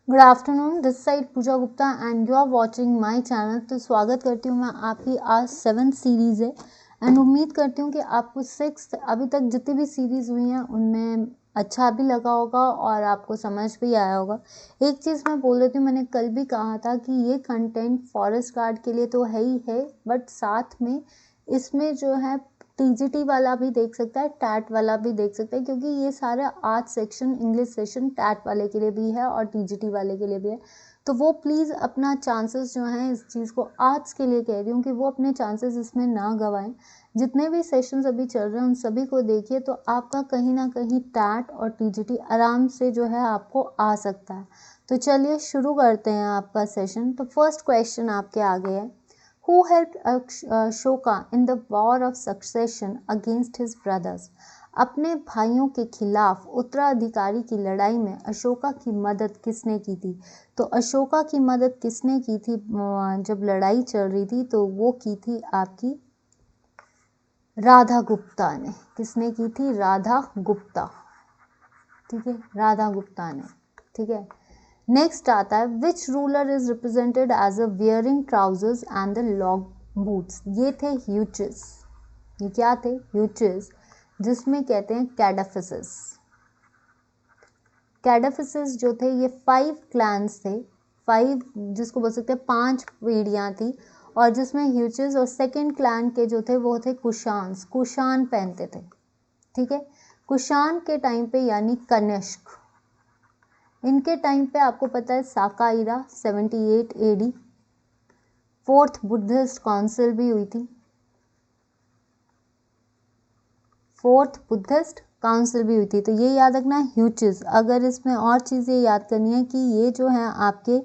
Good afternoon, this side Pooja Gupta and you are watching my channel. तो स्वागत करती हूँ मैं आपकी। आज 7th सीरीज़ है एंड उम्मीद करती हूँ कि आपको 6th अभी तक जितनी भी सीरीज़ हुई हैं उनमें अच्छा भी लगा होगा और आपको समझ भी आया होगा। एक चीज़ मैं बोल देती हूँ, मैंने कल भी कहा था कि ये कंटेंट फॉरेस्ट गार्ड के लिए तो है ही है, बट साथ में इसमें जो है टीजीटी वाला भी देख सकता है, टैट वाला भी देख सकता है, क्योंकि ये सारा आज सेक्शन इंग्लिश सेशन टैट वाले के लिए भी है और टीजीटी वाले के लिए भी है। तो वो प्लीज़ अपना चांसेस जो हैं, इस चीज़ को आज के लिए कह रही हूँ कि वो अपने चांसेस इसमें ना गवाएं। जितने भी सेशंस अभी चल रहे हैं उन सभी को देखिए, तो आपका कहीं ना कहीं टैट और टीजीटी आराम से जो है आपको आ सकता है। तो चलिए शुरू करते हैं आपका सेशन। तो फर्स्ट क्वेश्चन आपके आगे है, who helped Ashoka in the war of succession against his brothers? अपने भाइयों के खिलाफ उत्तराधिकारी की लड़ाई में अशोका की मदद किसने की थी? तो अशोका की मदद किसने की थी जब लड़ाई चल रही थी? तो वो की थी आपकी राधा गुप्ता ने। किसने की थी? राधा गुप्ता। ठीक है, राधा गुप्ता ने। ठीक है, नेक्स्ट आता है, which ruler is represented as a wearing trousers and the long boots? ये थे ह्यूचेस। ये क्या थे? ह्यूचेस, जिसमें कहते हैं कैडाफिसिस। कैडाफिसिस जो थे ये 5 क्लैंस थे, 5 जिसको बोल सकते हैं 5 पीढ़ियां थी, और जिसमें ह्यूचेस और सेकेंड क्लैन के जो थे वो थे कुशान्स। कुशान पहनते थे। ठीक है, कुशान के टाइम पे यानी कनिष्क, इनके टाइम पे आपको पता है साकाइरा 78 AD, 4th बुद्धिस्ट काउंसिल भी हुई थी। 4th बुद्धिस्ट काउंसिल भी हुई थी। तो ये याद रखना ह्यूचेस। अगर इसमें और चीज़ें याद करनी है कि ये जो है आपके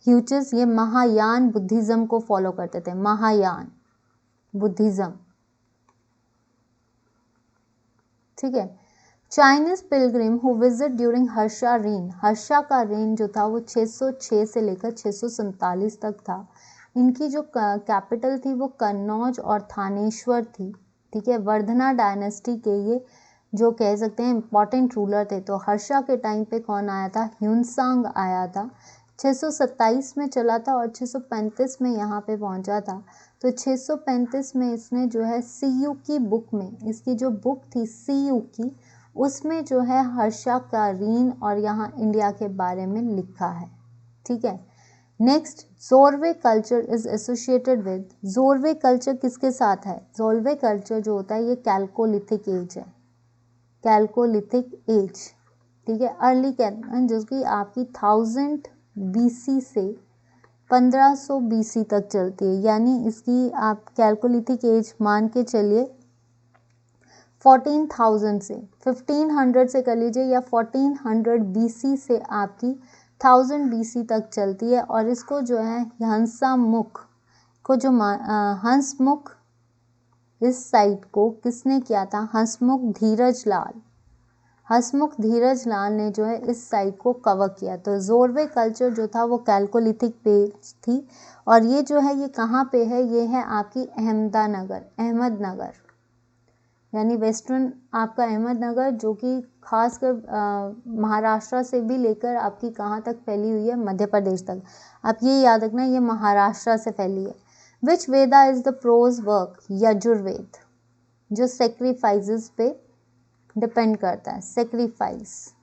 ह्यूचेस, ये महायान बुद्धिज्म को फॉलो करते थे। महायान बुद्धिज्म। ठीक है, Chinese Pilgrim who visit during Harsha rain. Harsha का रेन जो था वो 606 से लेकर 647 तक था। इनकी जो कैपिटल थी वो कन्नौज और थानेश्वर थी। ठीक है, वर्धना डायनेस्टी के ये जो कह सकते हैं इंपॉर्टेंट रूलर थे। तो हर्षा के टाइम पे कौन आया था? ह्यूनसांग आया था। 627 में चला था और 635 में यहाँ पे पहुँचा था। तो 635 में इसने जो है सीयू की बुक में, इसकी जो बुक थी सीयू की, उसमें जो है हर्षा का रीन और यहाँ इंडिया के बारे में लिखा है। ठीक है, next, Jorwe culture is associated with. Jorwe culture किसके साथ है? जोरवे कल्चर जो होता है ये कैल्कोलिथिक एज है। Chalcolithic age. ठीक है, अर्ली कैन जो कि आपकी 1000 BC से 1500 BC तक चलती है, यानी इसकी आप कैल्कोलिथिक एज मान के चलिए 14,000 से 1500 से कर लीजिए, या 1400 BC से आपकी 1000 BC तक चलती है। और इसको जो है हंसमुख को जो हंसमुख, इस साइट को किसने किया था? हंसमुख धीरज लाल। हंसमुख धीरज लाल ने जो है इस साइट को कवर किया। तो जोरवे कल्चर जो था वो कैल्कोलिथिक पेज थी। और ये जो है ये कहाँ पे है? ये है आपकी अहमदनगर, यानी वेस्टर्न आपका अहमदनगर, जो कि खासकर महाराष्ट्र से भी लेकर आपकी कहाँ तक फैली हुई है? मध्य प्रदेश तक। आप ये याद रखना, ये महाराष्ट्र से फैली है। Which Veda is the prose work? Yajurveda, जो सेक्रीफाइसेस पे डिपेंड करता है। Sacrifice.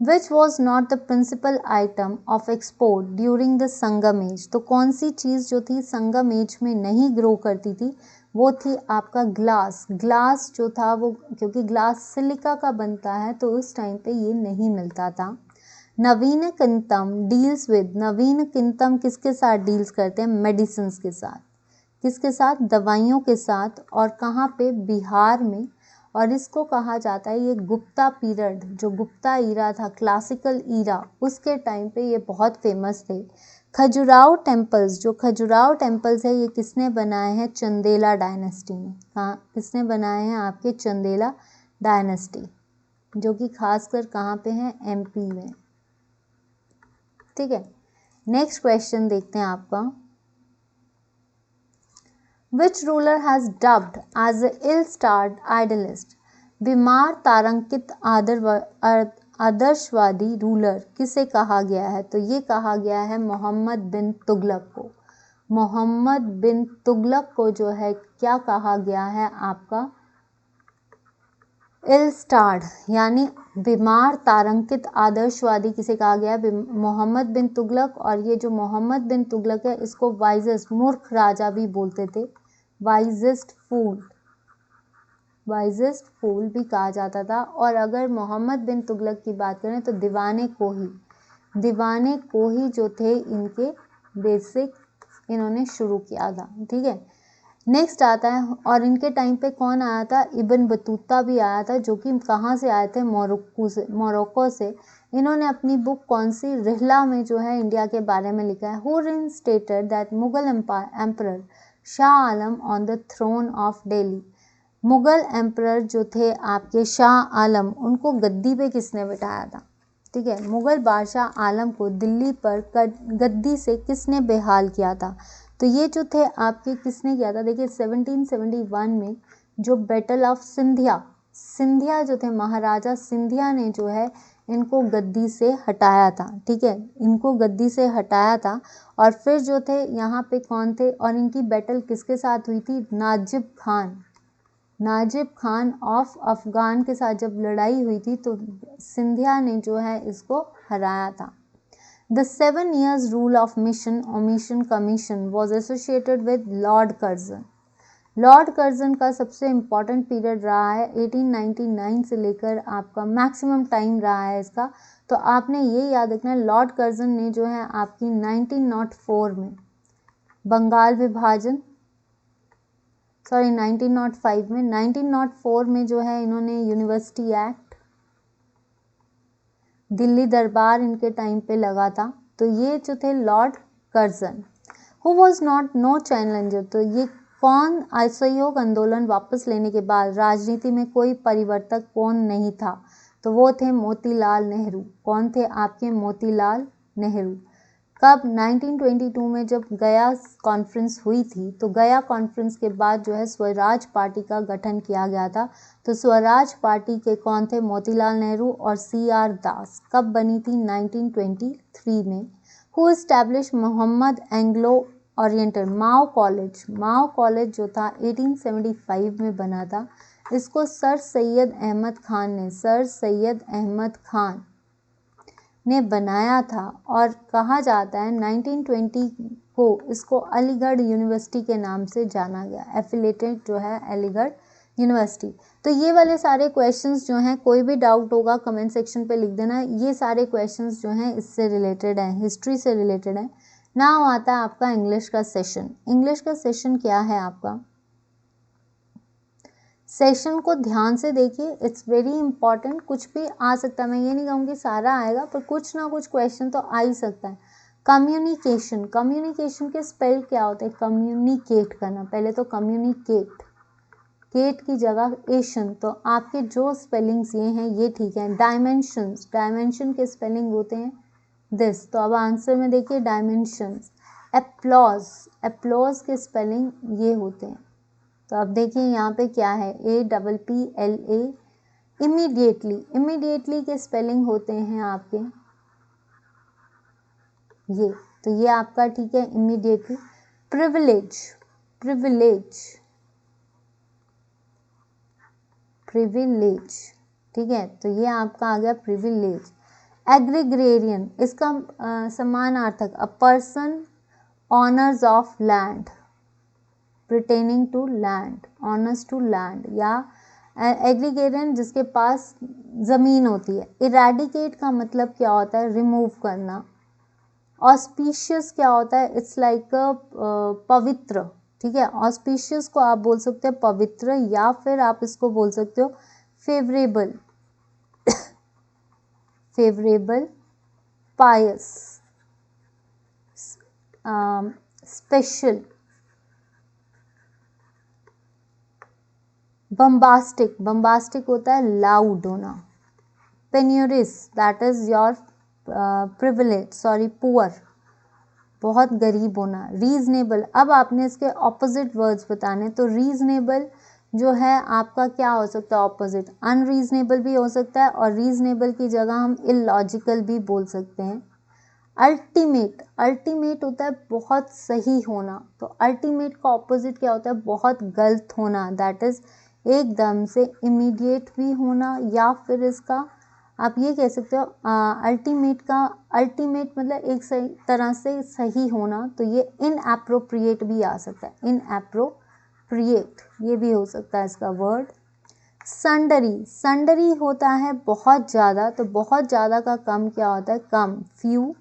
Which was not the principal item of export during the Sangam age? तो कौन सी चीज़ जो थी संगम एज में नहीं ग्रो करती थी? वो थी आपका ग्लास। ग्लास जो था वो, क्योंकि ग्लास सिलिका का बनता है, तो उस टाइम पे ये नहीं मिलता था। नवीन किंतम डील्स विद। नवीन किंतम किसके साथ डील्स करते हैं? मेडिसिन के साथ। किसके साथ? दवाइयों के साथ। और कहाँ पे? बिहार में। और इसको कहा जाता है, ये गुप्ता पीरियड, जो गुप्ता ईरा था, क्लासिकल ईरा, उसके टाइम पे ये बहुत फेमस थे। खजुराहो टेम्पल्स, जो खजुराहो टेम्पल्स है, ये किसने बनाए हैं? चंदेला डायनेस्टी ने। कहाँ किसने बनाए हैं? आपके चंदेला डायनेस्टी, जो कि खासकर कहाँ पे हैं? MP में। ठीक है, नेक्स्ट क्वेश्चन देखते हैं आपका। Which ruler has dubbed as a ill-starred idealist? बीमार तारंकित आदर्शवादी रूलर किसे कहा गया है? तो ये कहा गया है मोहम्मद बिन तुगलक को। मोहम्मद बिन तुगलक को जो है क्या कहा गया है आपका? इल स्टार्ड यानी बीमार तारंकित आदर्शवादी किसे कहा गया है? मोहम्मद बिन तुगलक। और ये जो मोहम्मद बिन तुगलक है इसको वाइजेस्ट मूर्ख राजा भी बोलते थे, वाइजेस्ट फूल भी कहा जाता था। और अगर मोहम्मद बिन तुगलक की बात करें तो दीवाने कोही जो थे इनके बेसिक इन्होंने शुरू किया था। ठीक है, नेक्स्ट आता है और इनके टाइम पे कौन आया था? इब्न बतूता भी आया था, जो कि कहाँ से आए थे? मोरक्को से। इन्होंने अपनी बुक कौन सी? रिहला में जो है इंडिया के बारे में लिखा है। Who stated that Mughal emperor Shah Alam on the throne of Delhi. Mughal emperor जो थे आपके शाह आलम, उनको गद्दी पे किसने बिठाया था? ठीक है, मुगल बादशाह आलम को दिल्ली पर गद्दी से किसने बेहाल किया था? तो ये जो थे आपके किसने किया था? देखिए 1771 में जो बैटल ऑफ सिंधिया जो थे, महाराजा सिंधिया ने जो है इनको गद्दी से हटाया था। ठीक है, इनको गद्दी से हटाया था। और फिर जो थे यहाँ पे कौन थे और इनकी बैटल किसके साथ हुई थी? नाजिब खान ऑफ अफगान के साथ जब लड़ाई हुई थी तो सिंधिया ने जो है इसको हराया था। The 7 years rule of Mission Commission was associated with Lord Curzon. Lord Curzon का सबसे इम्पॉर्टेंट पीरियड रहा है 1899 से लेकर आपका मैक्सिमम टाइम रहा है इसका। तो आपने ये याद रखना है, लॉर्ड कर्जन ने जो है आपकी 1904 में बंगाल विभाजन, 1905 में, 1904 में जो है इन्होंने यूनिवर्सिटी एक्ट, दिल्ली दरबार इनके टाइम पे लगा था। तो ये जो थे Lord Curzon. Who was not know challenger, तो ये कौन? असहयोग आंदोलन वापस लेने के बाद राजनीति में कोई परिवर्तक कौन नहीं था? तो वो थे मोतीलाल नेहरू। कौन थे आपके? मोतीलाल नेहरू। कब? 1922 में जब गया कॉन्फ्रेंस हुई थी, तो गया कॉन्फ्रेंस के बाद जो है स्वराज पार्टी का गठन किया गया था। तो स्वराज पार्टी के कौन थे? मोतीलाल नेहरू और CR दास। कब बनी थी? 1923 में। Who establish Mohammed Anglo Oriental MAO college जो था 1875 में बना था। इसको सर सैयद अहमद खान ने बनाया था। और कहा जाता है 1920 को इसको अलीगढ़ यूनिवर्सिटी के नाम से जाना गया, एफिलेटेड जो है अलीगढ़ यूनिवर्सिटी। तो ये वाले सारे क्वेश्चंस जो हैं, कोई भी डाउट होगा कमेंट सेक्शन पे लिख देना। ये सारे क्वेश्चंस जो हैं इससे रिलेटेड हैं, हिस्ट्री से रिलेटेड हैं। नाउ आता है आपका इंग्लिश का सेशन। इंग्लिश का सेशन क्या है आपका? सेशन को ध्यान से देखिए, इट्स वेरी इंपॉर्टेंट। कुछ भी आ सकता है, मैं ये नहीं कहूँगी सारा आएगा, पर कुछ ना कुछ क्वेश्चन तो आ ही सकता है। कम्युनिकेशन के स्पेल क्या होते हैं? कम्युनिकेट करना। पहले तो कम्युनिकेट, केट की जगह एशन, तो आपके जो स्पेलिंग्स ये हैं ये ठीक है। डायमेंशन के स्पेलिंग होते हैं दिस। तो अब आंसर में देखिए डायमेंशंस। एप्लॉज के स्पेलिंग ये होते हैं। तो अब देखिए यहाँ पे क्या है? APPLA। इमीडिएटली के स्पेलिंग होते हैं आपके ये। तो ये आपका ठीक है इमीडिएटली। प्रिविलेज, ठीक है, तो ये आपका आ गया प्रिविलेज। एग्रीग्रेरियन, इसका समानार्थक a person owners of land, pertaining to land, honors to land, या एग्रीगेरियन जिसके पास ज़मीन होती है। इरेडिकेट का मतलब क्या होता है? रिमूव करना। ऑस्पिशियस क्या होता है? इट्स लाइक पवित्र, ठीक है। ऑस्पिशियस को आप बोल सकते हो पवित्र, या फिर आप इसको बोल सकते हो फेवरेबल, पायस, स्पेशल, बम्बास्टिक होता है लाउड होना। पेन्यूरिस, दैट इज योर पुअर, बहुत गरीब होना। रीजनेबल, अब आपने इसके ऑपोजिट वर्ड्स बताने, तो रीजनेबल जो है आपका क्या हो सकता है ऑपोजिट, अनरीजनेबल भी हो सकता है और रीजनेबल की जगह हम इलॉजिकल भी बोल सकते हैं। अल्टीमेट, अल्टीमेट होता है बहुत सही होना, तो अल्टीमेट का ऑपोजिट क्या होता है, बहुत गलत होना, दैट इज एकदम से इमीडिएट भी होना, या फिर इसका आप ये कह सकते हो अल्टीमेट का, अल्टीमेट मतलब एक सही तरह से सही होना, तो ये इनएप्रोप्रिएट भी आ सकता है, इनएप्रोप्रिएट ये भी हो सकता है इसका वर्ड। संडरी, संडरी होता है बहुत ज़्यादा, तो बहुत ज़्यादा का कम क्या होता है, कम, फ्यू,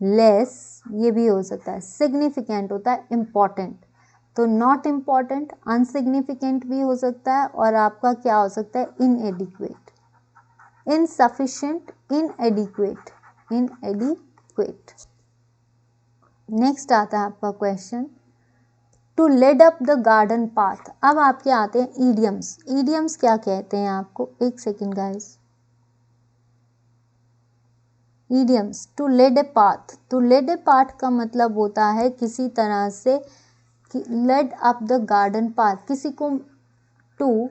लेस ये भी हो सकता है। सिग्निफिकेंट होता है इम्पॉर्टेंट, तो नॉट इम्पॉर्टेंट, अनसिग्निफिकेंट भी हो सकता है, और आपका क्या हो सकता है, इनएडिक्वेट, इनसफिशिएंट, इनएडिक्वेट, इनएडिक्वेट। नेक्स्ट आता है आपका question, to lead up the garden path. अब आपके आते हैं ईडियम्स, ईडियम्स क्या कहते हैं आपको, एक second guys, idioms, to lead a path, to lead a path का मतलब होता है किसी तरह से lead up the garden path, किसी को टू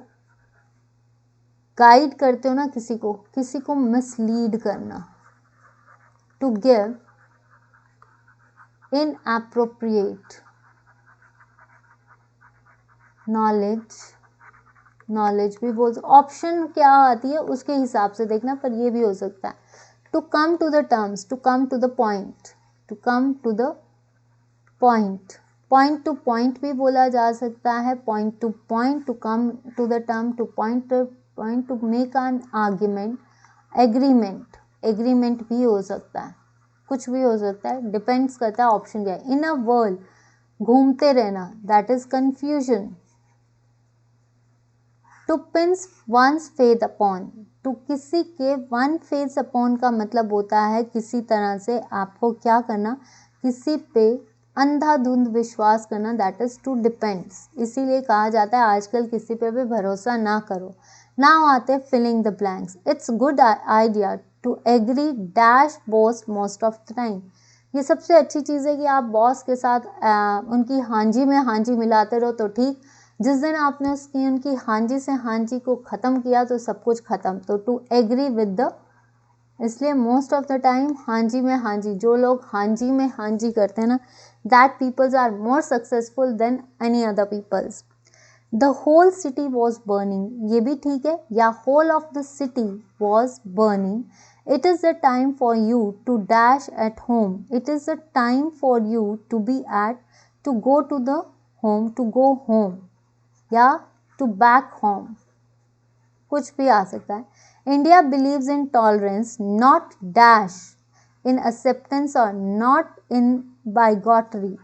गाइड करते हो ना, किसी को मिसलीड करना, to give inappropriate knowledge, knowledge भी बोल, ऑप्शन क्या आती है उसके हिसाब से देखना, पर ये भी हो सकता है। To come to the terms, to come to the point, to come to the point, point to point भी बोला जा सकता है, point to point, to come to the term, to point to make an argument, agreement, agreement भी हो सकता है, कुछ भी हो सकता है, डिपेंड्स करता है ऑप्शन क्या है। इन अ वर्ल्ड, घूमते रहना, that is confusion. To pins one's faith upon, to किसी के वन फेथ अपॉन का मतलब होता है किसी तरह से आपको क्या करना, किसी पे अंधाधुंध विश्वास करना, दैट इज टू डिपेंड्स, इसीलिए कहा जाता है आजकल किसी पे भी भरोसा ना करो। नाउ आते हैं filling the blanks, it's good idea to agree dash boss most of the time. ये सबसे अच्छी चीज़ है कि आप बॉस के साथ उनकी हांजी में हांजी मिलाते रहो तो ठीक, जिस दिन आपने उनकी हांजी से हांजी को ख़त्म किया तो सब कुछ ख़त्म। तो टू एग्री विद द, इसलिए मोस्ट ऑफ द टाइम हांजी में हांजी, जो लोग हांजी में हांजी करते हैं ना, that peoples are more successful than any other peoples. The whole city was burning, ये भी ठीक है, या whole of the city was burning. It is the time for you to dash at home. It is the time for you to be at, to go to the home, to go home, या to back home, कुछ भी आ सकता है। India believes in tolerance, not dash in acceptance or not in bigotry.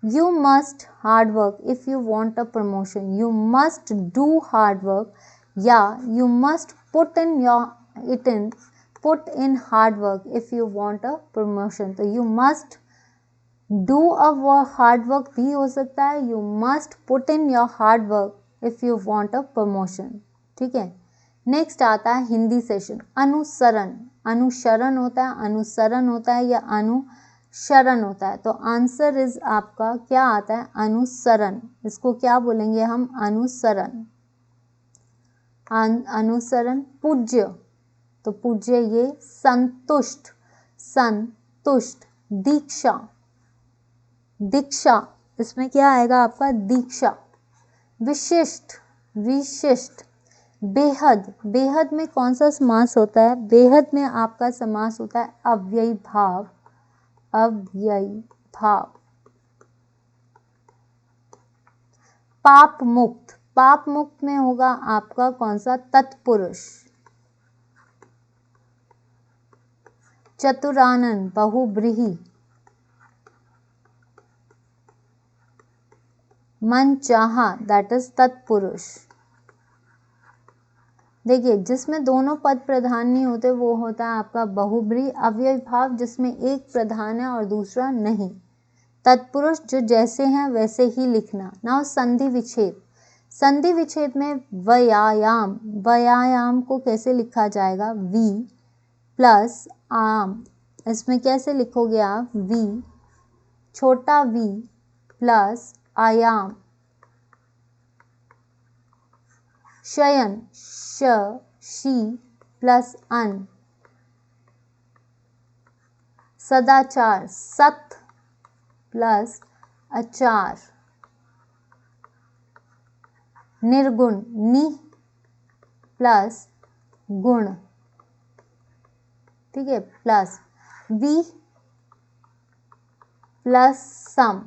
You must hard work if you want a promotion. You must do hard work, yeah, you must put in hard work if you want a promotion. तो you must do a hard work भी हो सकता है, you must put in your hard work if you want a promotion, ठीक है। Next आता है Hindi session, अनुसरण, अनुसरण होता है, अनुसरण होता है या अनुसरण होता है, तो आंसर इज आपका क्या आता है, अनुसरण, इसको क्या बोलेंगे हम, अनुसरण, अनुसरण। पूज्य, तो पूज्य ये, संतुष्ट, संतुष्ट। दीक्षा, दीक्षा, इसमें क्या आएगा आपका, दीक्षा। विशिष्ट, विशिष्ट। बेहद, बेहद में कौन सा समास होता है, बेहद में आपका समास होता है अव्ययी भाव, अव्ययी भाव। पाप मुक्त, पाप मुक्त में होगा आपका कौन सा, तत्पुरुष। चतुरानन, बहुब्रीहि। मनचाहा, दैट इज तत्पुरुष। देखिए जिसमें दोनों पद प्रधान नहीं होते वो होता है आपका बहुब्रीहि। अव्ययी भाव जिसमें एक प्रधान है और दूसरा नहीं। तत्पुरुष जो जैसे हैं वैसे ही लिखना। नाउ संधि विच्छेद, संधि विच्छेद में व्यायाम, व्यायाम को कैसे लिखा जाएगा, वी प्लस आम, इसमें कैसे लिखोगे आप, वी छोटा वी प्लस आयाम, शयन, श, शी प्लस अन, सदाचार, सत प्लस अचार, निर्गुण, नि प्लस गुण, ठीक है, प्लस वि प्लस सम,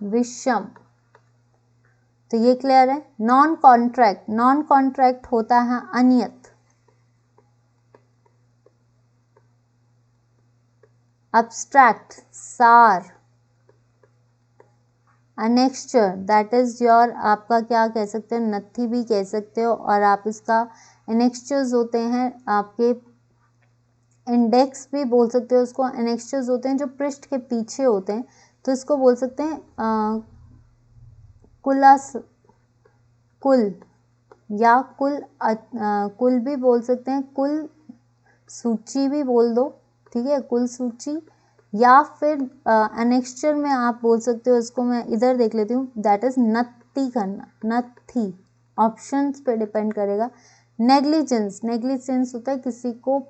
विषम। तो ये क्लियर है। नॉन कॉन्ट्रैक्ट, नॉन कॉन्ट्रैक्ट होता है अनियत। अब्स्ट्रैक्ट, सार। अनेक्स्चर, दैट इज योर, आपका क्या कह सकते हो, नत्थी भी कह सकते हो, और आप इसका एनेक्स्चर्स होते हैं आपके, इंडेक्स भी बोल सकते हो उसको। एनेक्स्चर्स होते हैं जो पृष्ठ के पीछे होते हैं, तो इसको बोल सकते हैं कुलास, कुल, या कुल भी बोल सकते हैं, कुल सूची भी बोल दो, ठीक है, कुल सूची। या फिर एनेक्स्चर में आप बोल सकते हो इसको, मैं इधर देख लेती हूँ, दैट इज नत्थी करना, नत्थी। ऑप्शंस पे डिपेंड करेगा। नेग्लिजेंस, नेग्लिजेंस होता है किसी को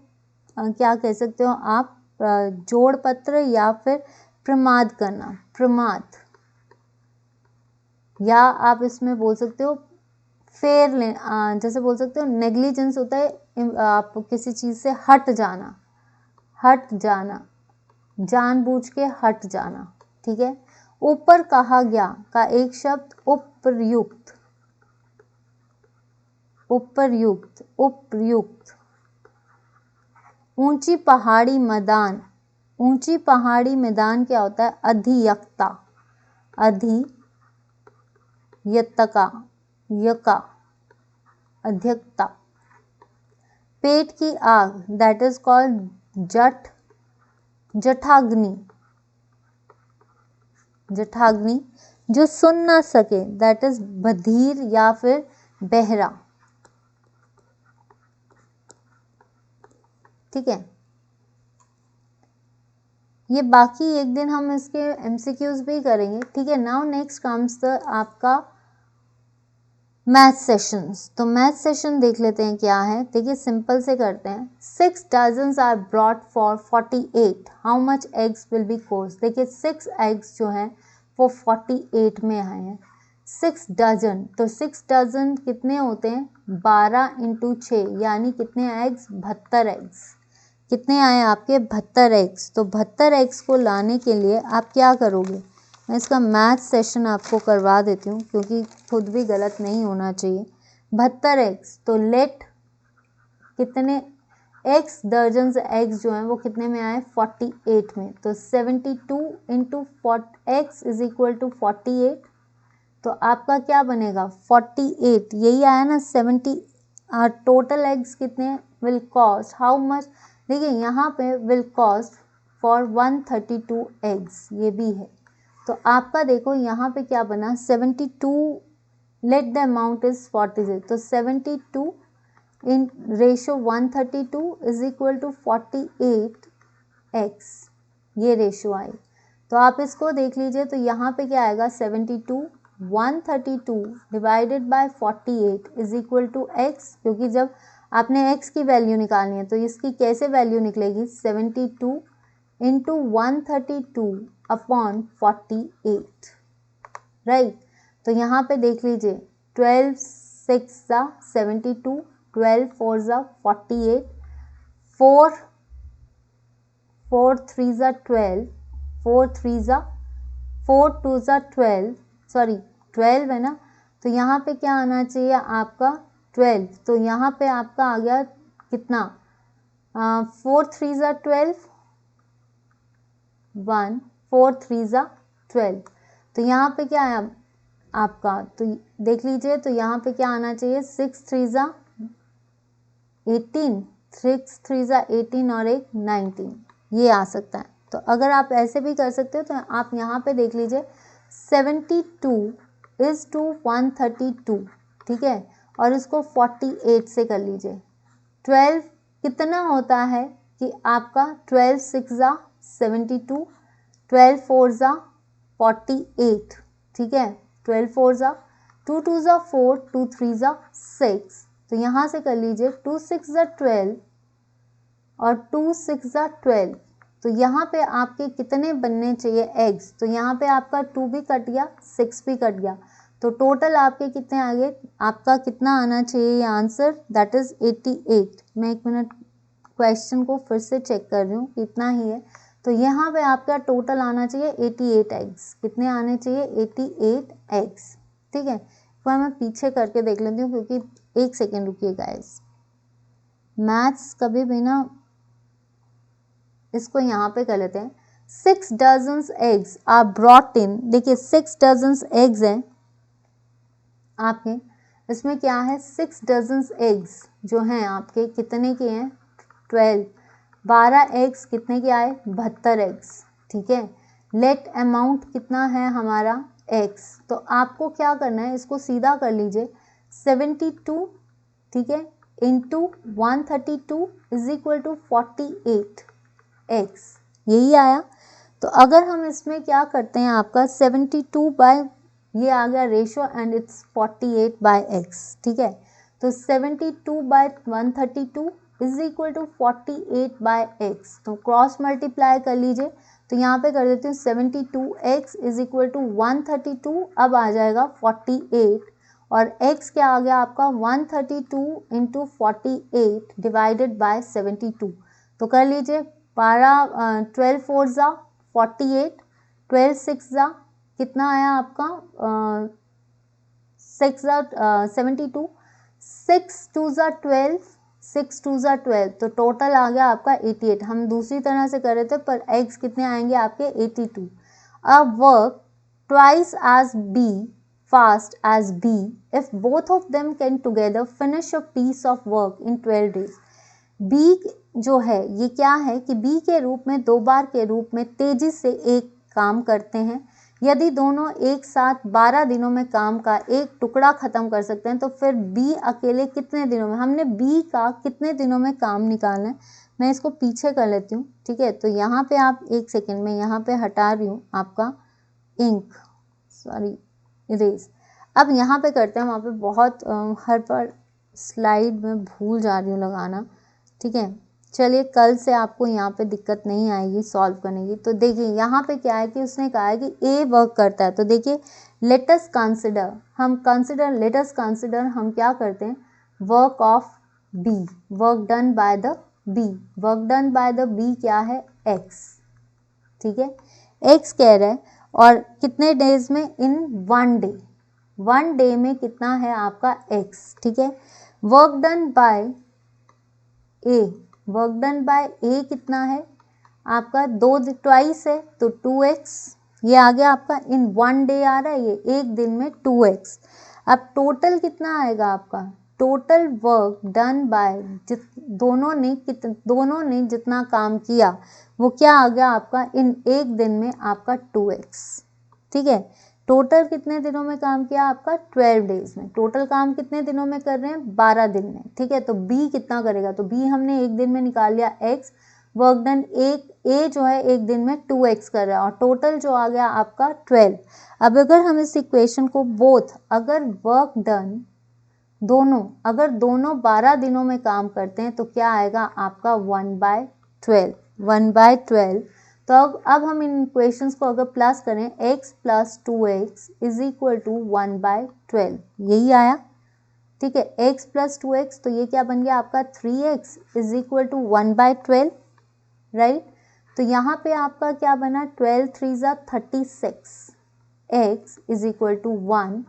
क्या कह सकते हो आप, जोड़ पत्र या फिर प्रमाद करना, प्रमाद। या आप इसमें बोल सकते हो फेर ले, जैसे बोल सकते हो नेग्लिजेंस होता है आप किसी चीज से हट जाना, हट जाना, जानबूझ के हट जाना, ठीक है। ऊपर कहा गया का एक शब्द उपयुक्त, उपयुक्त, उपयुक्त। ऊंची पहाड़ी मैदान, ऊंची पहाड़ी मैदान क्या होता है, अधियक्ता, अधियतका, यका, अध्यक्ता। पेट की आग, दैट इज कॉल्ड जठ, जठाग्नि, जठाग्नि। जो सुन ना सके, दैट इज बधिर या फिर बहरा, ठीक है। ये बाकी एक दिन हम इसके एमसीक्यूज भी करेंगे, ठीक है। नाउ नेक्स्ट कम्स द आपका मैथ सेशंस। तो मैथ सेशन देख लेते हैं क्या है, देखिए सिंपल से करते हैं। 6 dozens are brought for 48, how much eggs will be cost. देखिए 6 एग्स जो हैं वो 48 में आए हैं। 6 डजन, तो 6 डजन कितने होते हैं, 12 × 6 यानी कितने एग्स, 72 एग्स। कितने आए आपके, 72 एग्स। तो 72 एग्स को लाने के लिए आप क्या करोगे, मैं इसका मैथ सेशन आपको करवा देती हूँ क्योंकि खुद भी गलत नहीं होना चाहिए। 72 एग्स, तो लेट कितने एक्स दर्जन एग्स जो हैं वो कितने में आए, 48 में। तो 72 × x इज इक्वल टू 48। तो आपका क्या बनेगा, 48, यही आया ना 70। टोटल एग्स कितने, विल कॉस्ट हाउ मच, देखिए यहाँ पे विल कॉस्ट फॉर 132 एग्स, ये भी है। तो आपका देखो यहाँ पे क्या बना, 72, लेट द अमाउंट इज 46, तो 72 in ratio 132 is equal to 48 x, ये रेशो आई। तो आप इसको देख लीजिए, तो यहाँ पे क्या आएगा, 72 132 divided by 48 is equal to x, क्योंकि जब आपने x की वैल्यू निकालनी है तो इसकी कैसे वैल्यू निकलेगी, 72 × 132 अपॉन 48, राइट। तो यहाँ पे देख लीजिए 12 6 72, 12 4 48, 4 4 3 12, 4 3 4 2 12, सॉरी 12 है ना। तो यहाँ पे क्या आना चाहिए आपका 12, तो यहाँ पे आपका आ गया कितना, 4 3 12, 1 4 3 12। तो यहाँ पे क्या है आपका, तो देख लीजिए, तो यहाँ पे क्या आना चाहिए, 6 3 18, 6 3 18 और एक 19, ये आ सकता है। तो अगर आप ऐसे भी कर सकते हो तो आप यहाँ पे देख लीजिए 72 इज टू 132, ठीक है, और इसको 48 से कर लीजिए। 12 कितना होता है कि आपका 12 6 72, 12 4 48, ठीक है, 12 4 2 2 ज़ा 4, 2 3 ज़ा 6, तो यहाँ से कर लीजिए 2 6 ज़ा 12 और 2 6 ज़ा 12, तो यहाँ पे आपके कितने बनने चाहिए एग्स, तो यहाँ पे आपका 2 भी कट गया, 6 भी कट गया, तो टोटल आपके कितने आ गए, आपका कितना आना चाहिए ये आंसर, दैट इज 88। मैं 1 मिनट क्वेश्चन को फिर से चेक कर रही हूँ कितना ही है, तो यहाँ पे आपका टोटल आना चाहिए 88 एग्स, कितने आने चाहिए 88 एग्स। ठीक है, एक बार मैं पीछे करके देख लेती हूँ, क्योंकि 1 सेकेंड रुकिए गाइस, मैथ्स कभी भी ना, इसको यहाँ पे कर लेते हैं। 6 dozens eggs are brought in, देखिए 6 डजन्स एग्स हैं आपके, इसमें क्या है 6 डजन्स एग्स जो हैं आपके कितने के हैं 12, 12 एग्स कितने के आए 72 एग्स। ठीक है, लेट अमाउंट कितना है हमारा एक्स, तो आपको क्या करना है, इसको सीधा कर लीजिए 72, ठीक है, into 132 is equal to 48 x, यही आया। तो अगर हम इसमें क्या करते हैं, आपका 72 बाय ये आ गया ratio and it's 48 by x. ठीक है, तो 72 by 132 is equal to 48 by x, तो क्रॉस मल्टीप्लाई कर लीजिए, तो यहाँ पे कर देती हूँ 72x इज इक्वल टू 132, अब आ जाएगा 48, और x क्या आ गया आपका 132 इंटू 48 डिवाइडेड बाय 72, तो कर लीजिए 12 4 ज़ा 48, 12 6 ज़ा कितना आया आपका 6 ज़ा 72, 6 2 ज़ा 12, 6 2 ज़ा 12, तो टोटल आ गया आपका 88। हम दूसरी तरह से कर रहे थे, पर x कितने आएंगे आपके 82। अब work twice as B fast as B if both of them can together finish a piece of work in 12 days. B जो है ये क्या है कि बी के रूप में 2 बार के रूप में तेजी से एक काम करते हैं, यदि दोनों एक साथ 12 दिनों में काम का एक टुकड़ा खत्म कर सकते हैं, तो फिर बी अकेले कितने दिनों में, हमने बी का कितने दिनों में काम निकालना है। मैं इसको पीछे कर लेती हूँ। ठीक है, तो यहाँ पे आप 1 सेकेंड में यहाँ पे हटा रही हूँ आपका इंक, सॉरी इरेज। अब यहाँ पे करते हैं, वहाँ पे बहुत हर बार स्लाइड में भूल जा रही हूँ लगाना। ठीक है, चलिए कल से आपको यहाँ पे दिक्कत नहीं आएगी सॉल्व करने की। तो देखिए यहाँ पे क्या है कि उसने कहा है कि ए वर्क करता है, तो देखिए let us consider, let us consider हम क्या करते हैं, work of B, work done by the B, work done by the B क्या है एक्स। ठीक है, एक्स कह रहा है, और कितने डेज में, इन 1 डे, 1 डे में कितना है आपका एक्स। ठीक है, work done by A, work done by A कितना है आपका 2 ट्वाइस है, तो 2x, ये आ गया आपका इन 1 डे आ रहा है, ये एक दिन में 2x। अब टोटल कितना आएगा आपका, टोटल वर्क डन बाय दोनों ने जितना काम किया वो क्या आ गया आपका इन एक दिन में आपका 2x। ठीक है, टोटल कितने दिनों में काम किया आपका 12 डेज में, टोटल काम कितने दिनों में कर रहे हैं 12 दिन में। ठीक है, तो बी कितना करेगा, तो बी हमने एक दिन में निकाल लिया x, वर्क डन ए जो है एक दिन में 2x कर रहा है, और टोटल जो आ गया आपका 12। अब अगर हम इस इक्वेशन को बोथ, अगर वर्क डन अगर दोनों 12 दिनों में काम करते हैं, तो क्या आएगा आपका 1/12, 1/12। तो अब हम इन इक्वेशंस को अगर प्लस करें, x plus 2x is equal to 1/12, यही आया। ठीक है, x प्लस 2x, तो ये क्या बन गया आपका 3x is equal to 1/12, right. तो यहाँ पे आपका क्या बना, 12 3 ज़ा 36, x is equal to 1,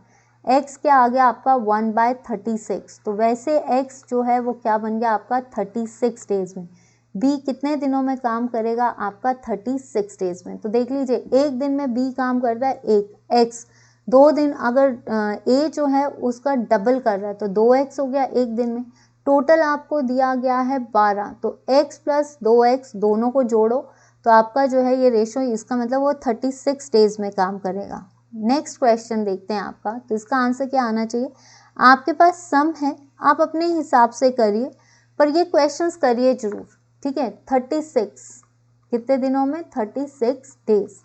x क्या आ गया आपका 1/36, तो वैसे x जो है वो क्या बन गया आपका 36 डेज में। बी कितने दिनों में काम करेगा आपका 36 डेज में। तो देख लीजिए एक दिन में बी काम करता है एक एक्स, 2 दिन अगर ए जो है उसका डबल कर रहा है, तो 2x हो गया एक दिन में। टोटल आपको दिया गया है 12, तो x प्लस 2x दोनों को जोड़ो, तो आपका जो है ये रेशो, इसका मतलब वो 36 डेज में काम करेगा। नेक्स्ट क्वेश्चन देखते हैं आपका, तो इसका आंसर क्या आना चाहिए, आपके पास सम है, आप अपने हिसाब से करिए, पर ये क्वेश्चंस करिए जरूर। ठीक है, 36 कितने दिनों में, 36 days.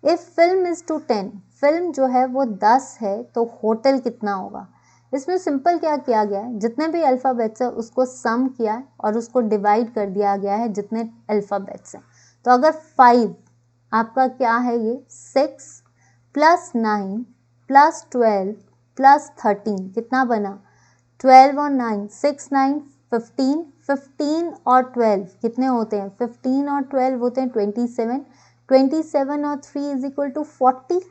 If film is to 10, film जो है वो 10 है तो होटल कितना होगा। इसमें सिंपल क्या किया गया है, जितने भी अल्फ़ाबेट्स है उसको सम किया है और उसको डिवाइड कर दिया गया है जितने अल्फ़ाबेट्स हैं। तो अगर 5 आपका क्या है, ये 6 प्लस 9 प्लस 12 प्लस 13 कितना बना 12 और 9 6 9 15 15 और 12 कितने होते हैं 15 और 12 होते हैं 27 27 और 3 इज इक्वल टू 40।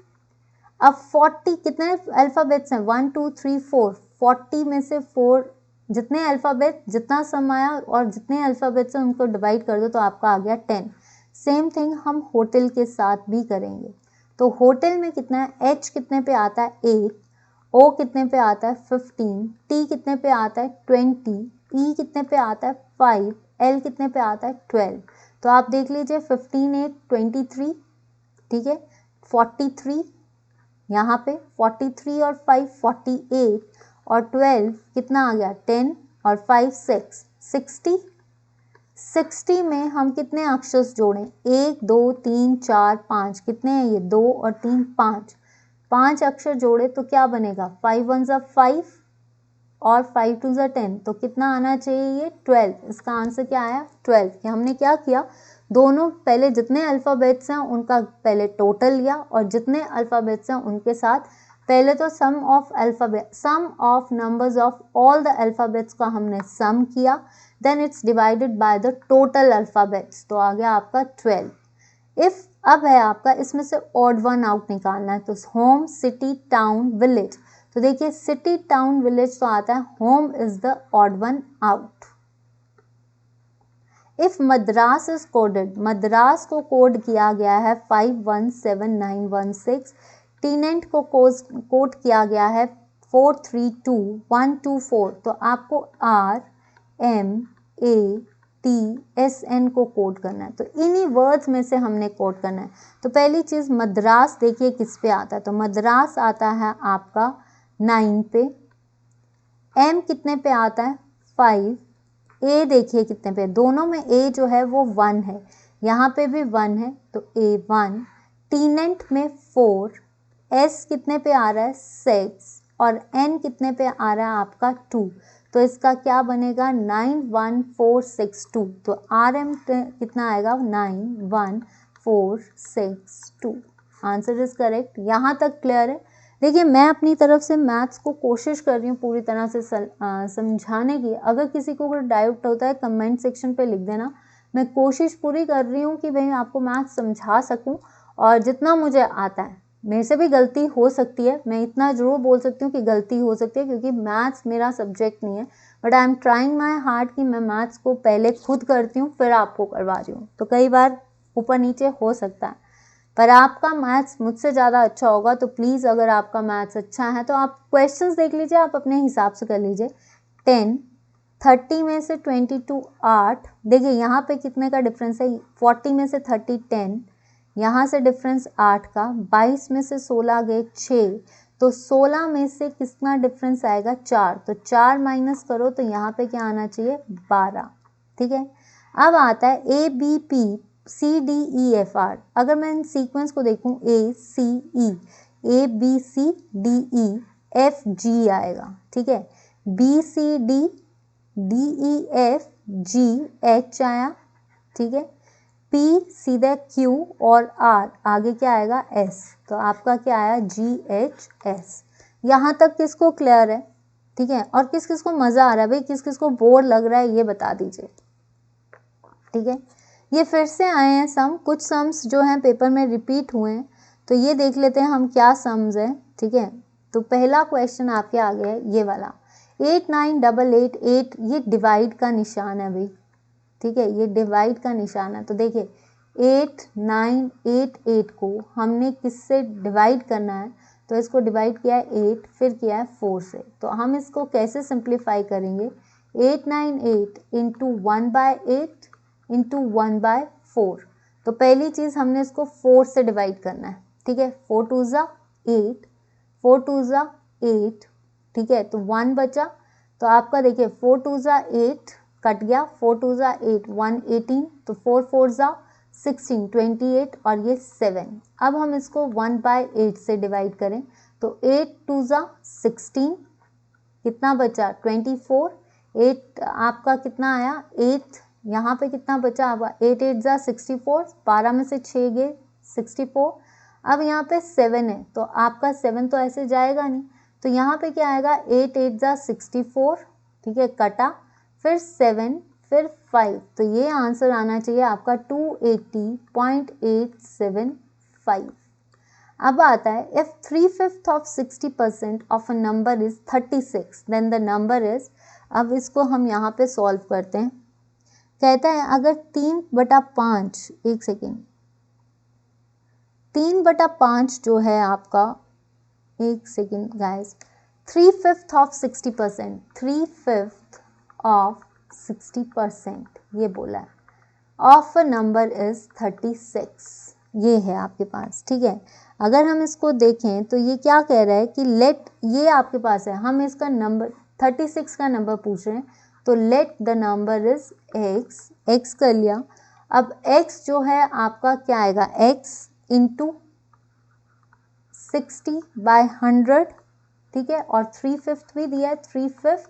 अब 40 कितने अल्फ़ाबेट्स हैं 1 2 3 4 40 में से 4 जितने अल्फ़ाबेट जितना सम आया और जितने अल्फ़ाबेट्स हैं उनको डिवाइड कर दो तो आपका आ गया 10। सेम थिंग हम होटल के साथ भी करेंगे। तो होटल में कितना है, H कितने पे आता है 8, O कितने पे आता है 15, T कितने पे आता है 20, E कितने पे आता है 5, L कितने पे आता है 12। तो आप देख लीजिए 15 8 23, ठीक है 43 यहाँ पे 43 और 5 48 और 12 कितना आ गया 10 और 5 6 60। 60 में हम कितने अक्षर जोड़ें 1 2 3 4 5 कितने हैं ये 2 और 3 5 5 अक्षर जोड़े तो क्या बनेगा 5 1 ज़ा 5 और 5 2 ज़ा 10 तो कितना आना चाहिए ये 12। इसका आंसर क्या आया 12। कि हमने क्या किया दोनों पहले जितने अल्फ़ाबेट्स हैं उनका पहले टोटल लिया और जितने अल्फ़ाबेट्स हैं उनके साथ पहले तो sum of numbers of all the alphabets का हमने सम किया, then it's divided by the total alphabets तो आ गया आपका 12। इफ अब है आपका इसमें से ऑड वन आउट निकालना है तो होम सिटी टाउन विलेज। तो देखिए सिटी टाउन विलेज तो आता है, home is the odd one out. If Madras is coded, Madras को कोड किया गया है 517916, टीनेंट को कोड किया गया है 432124। तो आपको RMATSN को कोड करना है। तो इन्हीं वर्ड्स में से हमने कोड करना है। तो पहली चीज़ मद्रास देखिए किस पे आता है, तो मद्रास आता है आपका 9 पे, M कितने पे आता है 5, A देखिए कितने पे, दोनों में A जो है वो 1 है, यहाँ पे भी 1 है तो A1, टीनेंट में 4, S कितने पे आ रहा है 6 और N कितने पे आ रहा है आपका 2। तो इसका क्या बनेगा 91462। तो RM कितना आएगा 91462। Answer is correct. यहाँ तक क्लियर है। देखिए मैं अपनी तरफ से मैथ्स को कोशिश कर रही हूँ पूरी तरह से समझाने की। अगर किसी को कोई डाउट होता है कमेंट सेक्शन पे लिख देना। मैं कोशिश पूरी कर रही हूँ कि भाई आपको मैथ्स समझा सकूँ और जितना मुझे आता है। मेरे से भी गलती हो सकती है, मैं इतना ज़रूर बोल सकती हूँ कि गलती हो सकती है क्योंकि मैथ्स मेरा सब्जेक्ट नहीं है, but I am trying my hard कि मैं मैथ्स को पहले खुद करती हूँ फिर आपको करवा रही हूँ। तो कई बार ऊपर नीचे हो सकता है, पर आपका मैथ्स मुझसे ज़्यादा अच्छा होगा। तो प्लीज़ अगर आपका मैथ्स अच्छा है तो आप क्वेश्चंस देख लीजिए, आप अपने हिसाब से कर लीजिए। 10 30 में से 22 8, देखिए यहाँ पे कितने का डिफरेंस है, 40 में से 30 10, यहाँ से डिफरेंस 8 का, 22 में से 16 गए 6, तो 16 में से कितना डिफरेंस आएगा 4, तो 4 माइनस करो तो यहाँ पे क्या आना चाहिए 12। ठीक है, अब आता है ABP CDEFR। अगर मैं इन सीक्वेंस को देखूं ACE ABCDEFG आएगा, ठीक है, BCDDEFGH आया, ठीक है, P सीधा Q और R आगे क्या आएगा S, तो आपका क्या आया GHS। यहाँ तक किसको क्लियर है, ठीक है, और किस किस को मज़ा आ रहा है भाई, किस किस को बोर लग रहा है ये बता दीजिए। ठीक है, ये फिर से आए हैं सम, कुछ सम्स जो हैं पेपर में रिपीट हुए हैं, तो ये देख लेते हैं हम क्या सम्स हैं। ठीक है, तो पहला क्वेश्चन आपके आगे है ये वाला 8988, ये डिवाइड का निशान है भाई। ठीक है, ये डिवाइड का निशान है। तो देखिए 8988 को हमने किससे डिवाइड करना है, तो इसको डिवाइड किया है 8 फिर किया है 4 से। तो हम इसको कैसे सिंप्लीफाई करेंगे, 898 इंटू 1/8 इंटू 1/4। तो पहली चीज़ हमने इसको 4 से डिवाइड करना है। ठीक है, 4 2 ज़ा 8, 4 2 ज़ा 8, ठीक है, तो 1 बचा। तो आपका देखिए 4 2 ज़ा 8 कट गया, 4 2 ज़ा 8 118, तो 4 4 ज़ा 16 28 और ये 7। अब हम इसको 1/8 से डिवाइड करें तो 8 2 ज़ा 16, कितना बचा 24, 8 आपका कितना आया 8, यहाँ पे कितना बचा आपका 8 8 ज़ा 64, 12 में से 6 गए 64। अब यहाँ पे 7 है तो आपका 7 तो ऐसे जाएगा नहीं, तो यहाँ पे क्या आएगा 8 8 ज़ा 64, ठीक है, कटा, फिर 7, फिर 5, तो ये आंसर आना चाहिए आपका 280.875। अब आता है if 3/5 of 60% of a number is 36 then the number is. अब इसको हम यहाँ पे सॉल्व करते हैं। कहता है अगर 3/5, एक सेकेंड, 3/5 जो है आपका, एक सेकेंड गाइस, 3/5 ऑफ 60%, 3/5 ऑफ 60% ये बोला है, ऑफ अ नंबर इज 36, ये है आपके पास, ठीक है। अगर हम इसको देखें तो ये क्या कह रहा है कि लेट, ये आपके पास है, हम इसका नंबर 36 का नंबर पूछ रहे हैं, तो let the number is x, x कर लिया। अब x जो है आपका क्या आएगा, x इंटू 60/100, ठीक है, और 3/5 भी दिया है, 3/5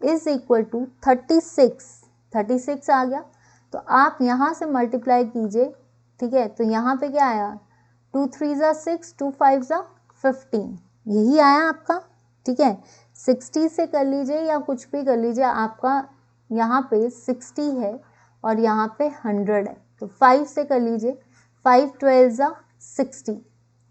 इज इक्वल टू 36 आ गया। तो आप यहाँ से मल्टीप्लाई कीजिए, ठीक है, तो यहाँ पे क्या आया 2 3 ज़ा 6, 2 5 ज़ा 15, यही आया आपका, ठीक है। 60 से कर लीजिए या कुछ भी कर लीजिए, आपका यहाँ पे 60 है और यहाँ पे 100 है, तो 5 से कर लीजिए, 5 12 ज़ा 60,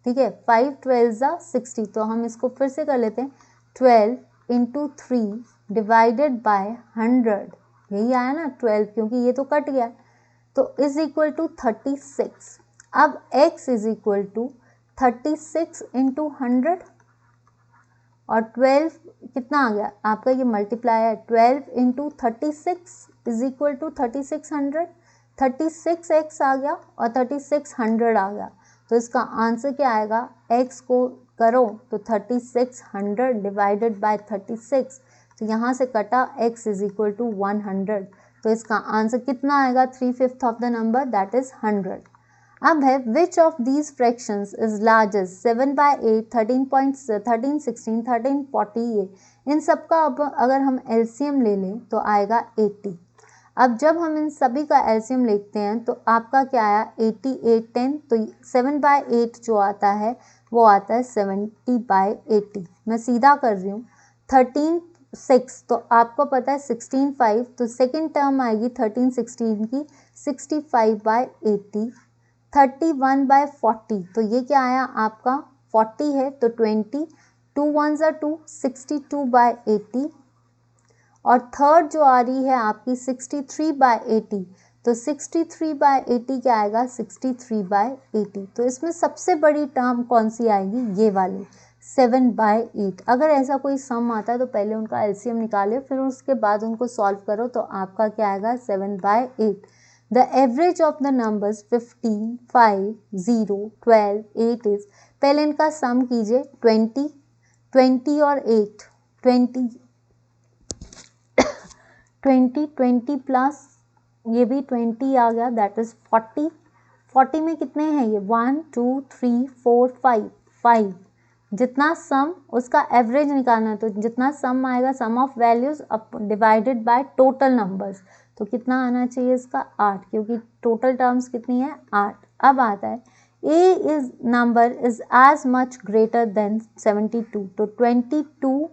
ठीक है, 5 12 ज़ा 60, तो हम इसको फिर से कर लेते हैं, 12 इंटू 3 डिवाइडेड बाय 100, यही आया ना 12, क्योंकि ये तो कट गया, तो इज इक्वल टू 36। अब x is equal to 36 into 100 और 12 कितना आ गया आपका, ये मल्टीप्लाई है, 12 into 36 is equal to 3600, 36x आ गया और 3600 आ गया, तो इसका आंसर क्या आएगा, x को करो तो 3600 डिवाइडेड बाय 36, तो यहाँ से कटा x इज इक्वल टू 100, तो इसका आंसर कितना आएगा, 3/5 of the number that is 100। अब है which of these fractions is largest, 7/8, 13.13, 16, 1348, इन सबका अब अगर हम एलसीएम ले लें तो आएगा 80। अब जब हम इन सभी का एलसीएम लेते हैं तो आपका क्या आया 8810, तो 7/8 जो आता है वो आता है 70/80। मैं सीधा कर रही हूँ, 13/6 तो आपको पता है 16/5, तो सेकेंड टर्म आएगी 13/16 की 65/80, 31/40, तो ये क्या आया आपका 40 है तो 20, 2 1 ज़ा 2, 62/80, और थर्ड जो आ रही है आपकी 63/80, तो 63/80 क्या आएगा 63/80, तो इसमें सबसे बड़ी टर्म कौन सी आएगी, ये वाली 7/8। अगर ऐसा कोई सम आता है तो पहले उनका एलसीएम निकाले, फिर उसके बाद उनको सॉल्व करो, तो आपका क्या आएगा 7/8। The average of the numbers 15, 5, 0, 12, 8 is, पहले इनका सम कीजिए, 20 और 8, 20 प्लस ये भी 20 आ गया, दैट इज 40, 40 में कितने हैं ये 1 2 3 4 5, 5, जितना सम उसका एवरेज निकालना है, तो जितना सम आएगा sum of values divided by total numbers, तो कितना आना चाहिए इसका 8, क्योंकि टोटल टर्म्स कितनी है 8। अब आता है A is number is as much greater than 72, तो 22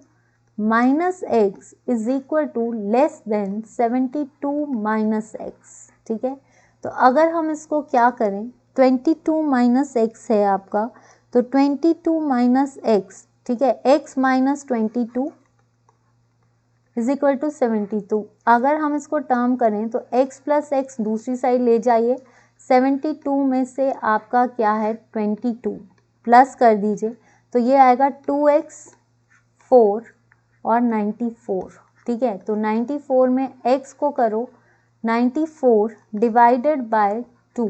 minus X is equal to less than 72 minus X, ठीक है। तो अगर हम इसको क्या करें, 22 माइनस एक्स है आपका, तो 22 माइनस एक्स, ठीक है, x minus 22 is equal to 72। अगर हम इसको टर्म करें तो x प्लस एक्स दूसरी साइड ले जाइए, 72 में से आपका क्या है 22 प्लस कर दीजिए, तो ये आएगा 2x 4 और 94, ठीक है। तो 94 में x को करो 94 डिवाइडेड बाय 2,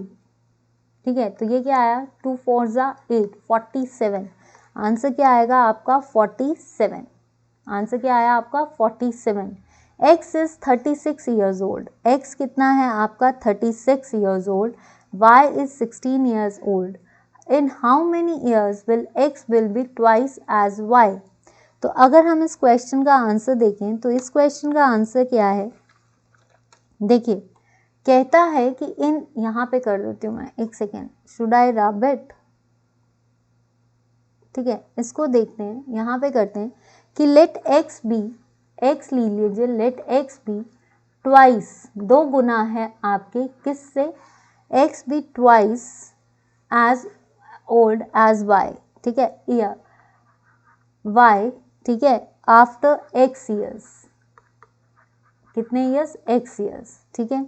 ठीक है, तो ये क्या आया 2 4 ज़ा 8, 47, आंसर क्या आएगा आपका 47, आंसर क्या आया आपका 47। x is 36 years old, x कितना है आपका 36 years old, y is 16 years old. In how many years will x will be twice as y? तो अगर हम इस क्वेश्चन का आंसर देखें तो इस क्वेश्चन का आंसर क्या है, देखिए कहता है कि इन, यहाँ पे कर देती हूँ मैं, एक second, should I rub it, ठीक है, इसको देखते हैं, यहाँ पे करते हैं कि लेट एक्स बी, एक्स ले लीजिए, लेट एक्स बी ट्वाइस, 2 गुना है आपके किससे, x be twice as old as y, ठीक है, ईयर वाई, ठीक है, आफ्टर एक्स ईयर्स, कितने ईयर्स, एक्स ईयर्स, ठीक है,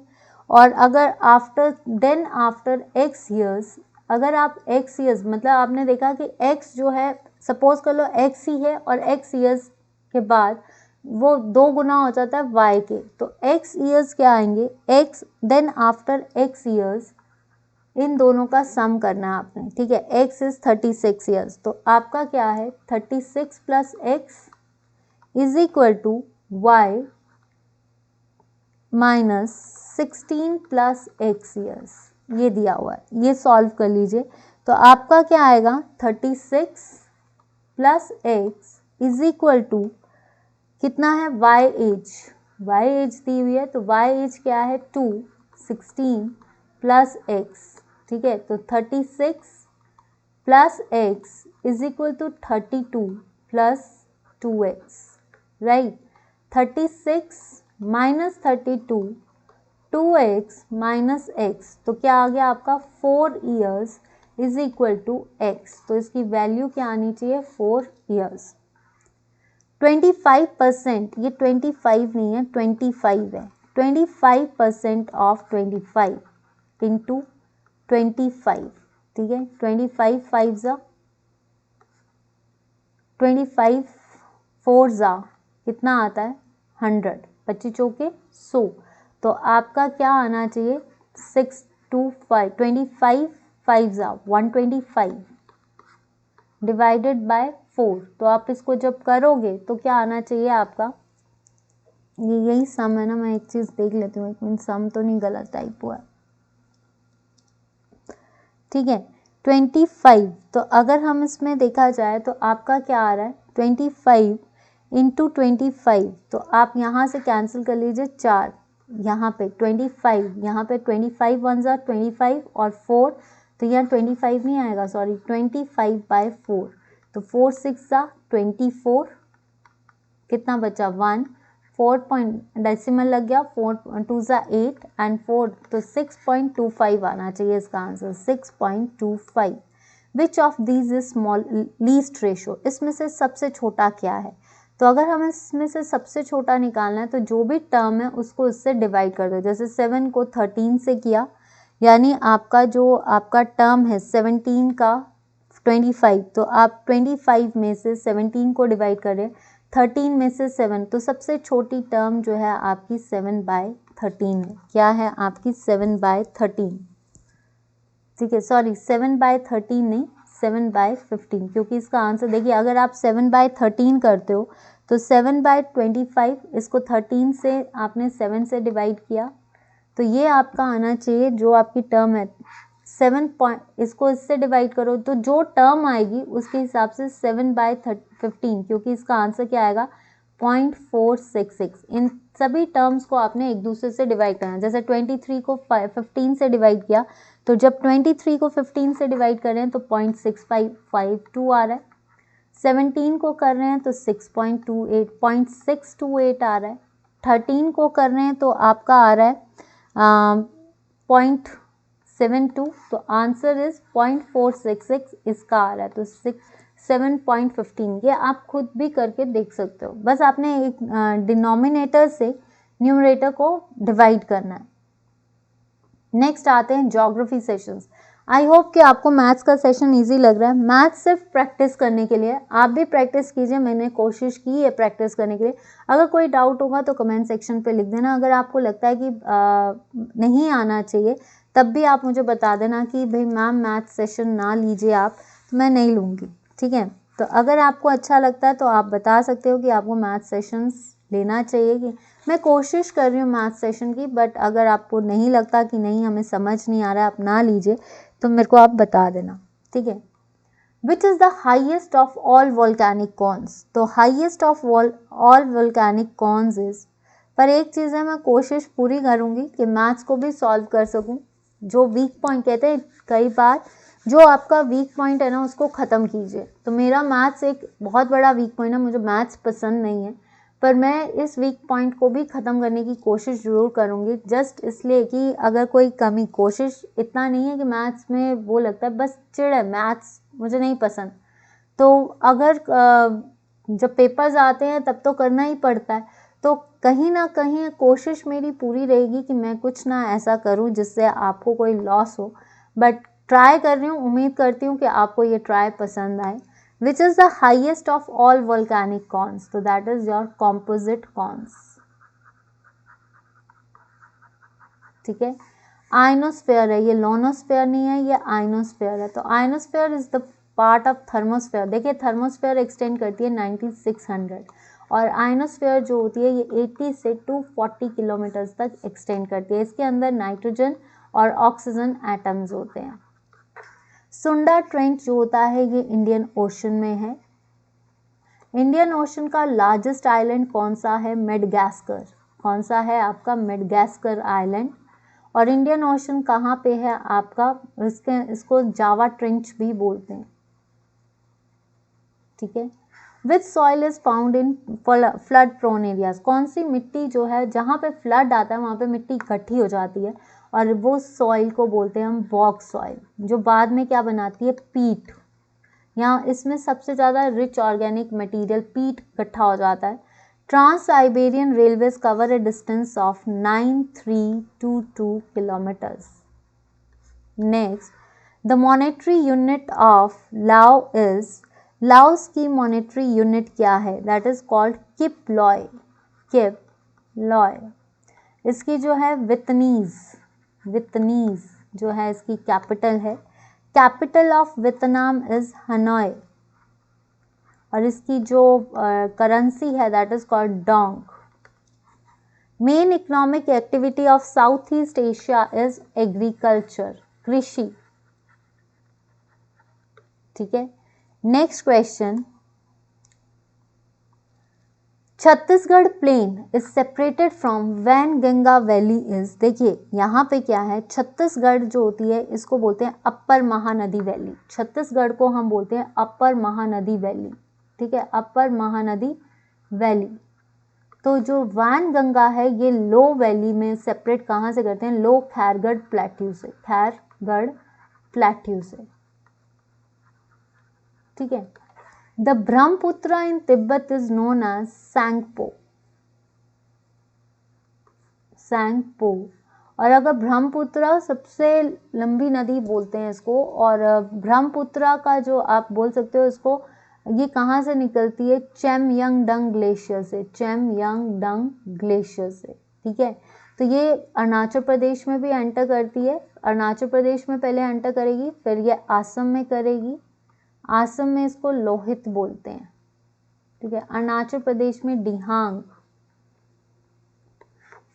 और अगर after, then after x years, अगर आप एक्स ईयर्स मतलब आपने देखा कि एक्स जो है, सपोज कर लो एक्स ही है और एक्स ईयर्स के बाद वो 2 गुना हो जाता है वाई के, तो एक्स ईयर्स क्या आएंगे, X then after x years, इन दोनों का सम करना है आपने, ठीक है, एक्स इज 36 ईयर्स, तो आपका क्या है 36 plus x is equal to y minus 16 plus x years, ये दिया हुआ है, ये सॉल्व कर लीजिए, तो आपका क्या आएगा 36 plus x is equal to कितना है, वाई एज दी हुई है, तो वाई एज क्या है 2, 16 प्लस एक्स, ठीक है, तो 36 plus x is equal to 32 plus 2x, right, 36 minus 32, 2x minus x, तो क्या आ गया आपका 4 years is equal to x, तो इसकी वैल्यू क्या आनी चाहिए 4 ईयर्स। 25%, ये 25 नहीं है 25 है, 25% ऑफ 25 इंटू 25, ठीक है, 25 5 जा 25 4 जा कितना आता है 100, 25 चौके 100, तो आपका क्या आना चाहिए 625, 25 5 जा 125 डिवाइडेड बाय 4, तो आप इसको जब करोगे तो क्या आना चाहिए आपका, ये यही सम है ना, मैं एक चीज देख लेती हूँ, एक मिनट, सम तो नहीं गलत टाइप हुआ है, ठीक है, 25, तो अगर हम इसमें देखा जाए तो आपका क्या आ रहा है 25 इंटू 25, तो आप यहाँ से कैंसिल कर लीजिए 4, यहाँ पे 25, यहाँ पे 25 1 जा 25 और 4, तो यहाँ 25 नहीं आएगा, सॉरी 25 बाय 4, तो 4 6 जा 24, कितना बचा 1, 4 पॉइंट डेसिमल लग गया, 4 2 जा 8 एंड 4, तो 6.25 आना चाहिए इसका answer, 6.25। Which of these is small least ratio, इसमें से सबसे छोटा क्या है, तो अगर हमें इसमें से सबसे छोटा निकालना है तो जो भी टर्म है उसको इससे डिवाइड कर दो, जैसे 7 को 13 से किया, यानी आपका जो आपका टर्म है 17 का 25, तो आप 25 में से 17 को डिवाइड करें, 13 में से 7, तो सबसे छोटी टर्म जो है आपकी 7/13 है, क्या है आपकी 7/13, ठीक है, सॉरी 7/13 नहीं 7/15, क्योंकि इसका आंसर देखिए, अगर आप 7/13 करते हो तो 7/25, इसको 13 से आपने 7 से डिवाइड किया, तो ये आपका आना चाहिए जो आपकी टर्म है 7 इसको इससे डिवाइड करो तो जो टर्म आएगी उसके हिसाब से 7/15, क्योंकि इसका आंसर क्या आएगा 0.466। इन सभी टर्म्स को आपने एक दूसरे से डिवाइड करना, जैसे 23 को 15 से डिवाइड किया, तो जब 23 को 15 से डिवाइड कर रहे हैं तो 0.6552 आ रहा है, 17 को कर रहे हैं तो 6.28 आ रहा है, 13 को कर रहे हैं तो आपका आ रहा है 0.72, तो आंसर इज 0.466 इसका आ रहा है, तो 7.15, ये आप खुद भी करके देख सकते हो, बस आपने एक डिनोमिनेटर से न्यूमरेटर को डिवाइड करना है। नेक्स्ट आते हैं ज्योग्राफी सेशंस। आई होप कि आपको मैथ्स का सेशन इजी लग रहा है। मैथ्स सिर्फ प्रैक्टिस करने के लिए, आप भी प्रैक्टिस कीजिए, मैंने कोशिश की है प्रैक्टिस करने के लिए। अगर कोई डाउट होगा तो कमेंट सेक्शन पे लिख देना, अगर आपको लगता है कि नहीं आना चाहिए तब भी आप मुझे बता देना कि भाई मैम मैथ्स सेशन ना लीजिए आप, तो मैं नहीं लूँगी, ठीक है। तो अगर आपको अच्छा लगता है तो आप बता सकते हो कि आपको मैथ्स सेशंस लेना चाहिए कि मैं कोशिश कर रही हूँ मैथ सेशन की, बट अगर आपको नहीं लगता कि नहीं हमें समझ नहीं आ रहा है आप ना लीजिए तो मेरे को आप बता देना, ठीक है। Which is the highest of all volcanic cones? तो highest of all volcanic cones is, पर एक चीज़ है मैं कोशिश पूरी करूँगी कि मैथ्स को भी सॉल्व कर सकूँ। जो वीक पॉइंट कहते हैं कई बार, जो आपका वीक पॉइंट है ना उसको ख़त्म कीजिए। तो मेरा मैथ्स एक बहुत बड़ा वीक पॉइंट है, मुझे मैथ्स पसंद नहीं है, पर मैं इस वीक पॉइंट को भी ख़त्म करने की कोशिश ज़रूर करूँगी, जस्ट इसलिए कि अगर कोई कमी, कोशिश इतना नहीं है कि मैथ्स में वो लगता है बस चिढ़ है, मैथ्स मुझे नहीं पसंद, तो अगर जब पेपर्स आते हैं तब तो करना ही पड़ता है, तो कहीं ना कहीं कोशिश मेरी पूरी रहेगी कि मैं कुछ ना ऐसा करूं जिससे आपको कोई लॉस हो, बट ट्राई कर रही हूँ, उम्मीद करती हूँ कि आपको ये ट्राई पसंद आए। Which is the highest of all volcanic cones? So that is your composite cones. ठीक है, आइनोस्फेयर है ये, लोनोस्फेयर नहीं है, ये आइनोस्फेयर है। तो ionosphere is the part of thermosphere. देखिए थर्मोस्फेयर एक्सटेंड करती है 9600 और आइनोस्फेयर जो होती है ये 80 से 240 किलोमीटर्स तक एक्सटेंड करती है। इसके अंदर नाइट्रोजन और ऑक्सीजन एटम्स होते हैं। सुंडा ट्रेंच जो होता है ये इंडियन ओशन में है। इंडियन ओशन का लार्जेस्ट आइलैंड कौन सा है? मेडगास्कर। कौन सा है आपका? Madagascar island. और इंडियन ओशन कहाँ पे है आपका? इसको जावा ट्रेंच भी बोलते हैं, ठीक है। Which soil is found in flood prone areas? कौन सी मिट्टी जो है जहाँ पे फ्लड आता है वहाँ पे मिट्टी इकट्ठी हो जाती है और वो सॉइल को बोलते हैं हम बॉग सॉइल, जो बाद में क्या बनाती है? पीट। यहाँ इसमें सबसे ज़्यादा रिच ऑर्गेनिक मटेरियल पीट इकट्ठा हो जाता है। Trans Siberian railways cover a distance of 9322 kilometres. Next, the monetary unit of Lao is, Laos की मॉनेटरी यूनिट क्या है? That is called kip loy. Kip loy. इसकी जो है वितनीज, वितनीज जो है इसकी कैपिटल है। Capital of Vietnam is Hanoi और इसकी जो करेंसी है that is called dong. Main economic activity of south east Asia is agriculture, कृषि, ठीक है। Next question, Chhattisgarh plain is separated from Wainganga valley is. देखिए यहाँ पे क्या है, छत्तीसगढ़ जो होती है इसको बोलते हैं अपर महानदी वैली। छत्तीसगढ़ को हम बोलते हैं अपर महानदी वैली, ठीक है, अपर महानदी वैली। तो जो वैनगंगा है ये लो वैली में सेपरेट कहाँ से करते हैं? लो खैरगढ़ प्लेट्यू से, खैरगढ़ प्लेट्यू से, ठीक है। The Brahmaputra in Tibet is known as Tsangpo, Tsangpo. और अगर ब्रह्मपुत्र सबसे लंबी नदी बोलते हैं इसको, और ब्रह्मपुत्र का जो आप बोल सकते हो इसको, ये कहाँ से निकलती है? चेमयंगडंग ग्लेशियर से, चेमयंगडंग ग्लेशियर से, ठीक है। तो ये अरुणाचल प्रदेश में भी एंटर करती है। अरुणाचल प्रदेश में पहले एंटर करेगी, फिर ये आसम में करेगी। आसम में इसको लोहित बोलते हैं, ठीक है। अरुणाचल प्रदेश में डिहांग,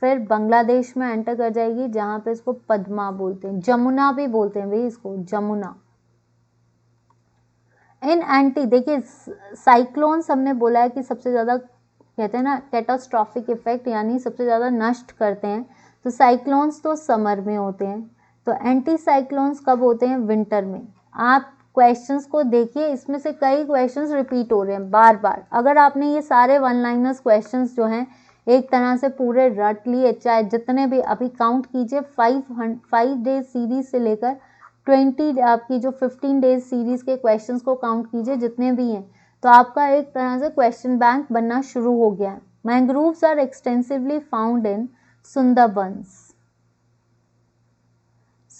फिर बांग्लादेश में एंटर कर जाएगी जहां पे इसको पद्मा बोलते हैं। जमुना भी बोलते हैं भाई इसको, जमुना। इन एंटी, देखिए साइक्लोन्स हमने बोला है कि सबसे ज़्यादा कहते हैं ना कैटास्ट्रॉफिक इफेक्ट, यानी सबसे ज़्यादा नष्ट करते हैं। तो साइक्लोन्स तो समर में होते हैं, तो एंटी साइक्लोन्स कब होते हैं? विंटर में। आप क्वेश्चंस को देखिए, इसमें से कई क्वेश्चंस रिपीट हो रहे हैं बार बार। अगर आपने ये सारे वन लाइनर्स क्वेश्चंस जो हैं एक तरह से पूरे रट लिए, चाहे जितने भी अभी काउंट कीजिए, 5 डेज सीरीज से लेकर 20 आपकी जो 15 डेज सीरीज के क्वेश्चंस को काउंट कीजिए, जितने भी हैं, तो आपका एक तरह से क्वेश्चन बैंक बनना शुरू हो गया है। Mangroves are extensively found in Sundarbans,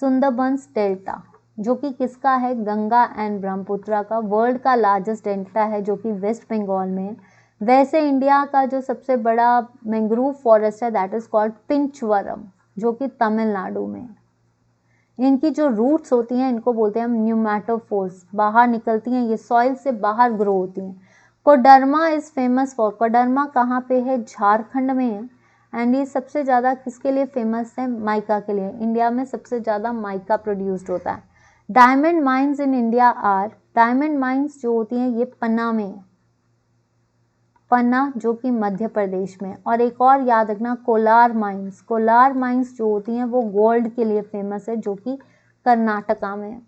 Sundarbans delta, जो कि किसका है? गंगा एंड ब्रह्मपुत्र का। वर्ल्ड का लार्जेस्ट डेल्टा है जो कि वेस्ट बंगाल में है। वैसे इंडिया का जो सबसे बड़ा मैंग्रोव फॉरेस्ट है दैट इज कॉल्ड पिंचवरम, जो कि तमिलनाडु में है। इनकी जो रूट्स होती हैं इनको बोलते हैं हम न्यूमैटोफोर्स, बाहर निकलती हैं, ये सॉइल से बाहर ग्रो होती हैं। Koderma is famous for, Koderma कहाँ पे है, झारखंड में है। एंड ये सबसे ज़्यादा किसके लिए फेमस है, माइका के लिए। इंडिया में सबसे ज़्यादा माइका प्रोड्यूस्ड होता है। Diamond mines in India are, diamond mines जो होती हैं ये पन्ना में है, पन्ना जो कि मध्य प्रदेश में। और एक और याद रखना, कोलार माइंस, कोलार माइंस जो होती हैं वो गोल्ड के लिए फेमस है, जो कि कर्नाटका में है।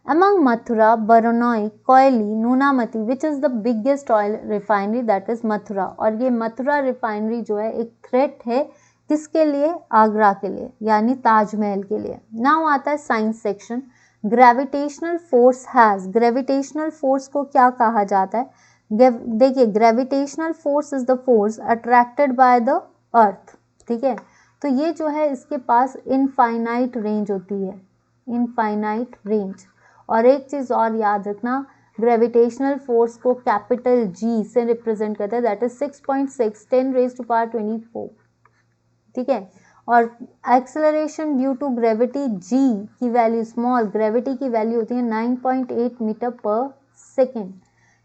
Among Mathura, Baranoi, Koyali, Nunamati, which is the biggest oil refinery, that is Mathura। और ये मथुरा रिफाइनरी जो है एक थ्रेट है किसके लिए, आगरा के लिए, यानी ताजमहल के लिए। नाउ आता है science section. Gravitational force has, gravitational force को क्या कहा जाता है, देखिए gravitational force is the force attracted by the earth, ठीक है। तो ये जो है इसके पास इनफाइनाइट रेंज होती है, इनफाइनाइट रेंज। और एक चीज और याद रखना, ग्रेविटेशनल फोर्स को कैपिटल जी से रिप्रेजेंट करता है, दैट इज 6.6 10⁻²4, ठीक है। और acceleration due to gravity G की वैल्यू, स्मॉल ग्रेविटी की वैल्यू होती है 9.8 मीटर पर second.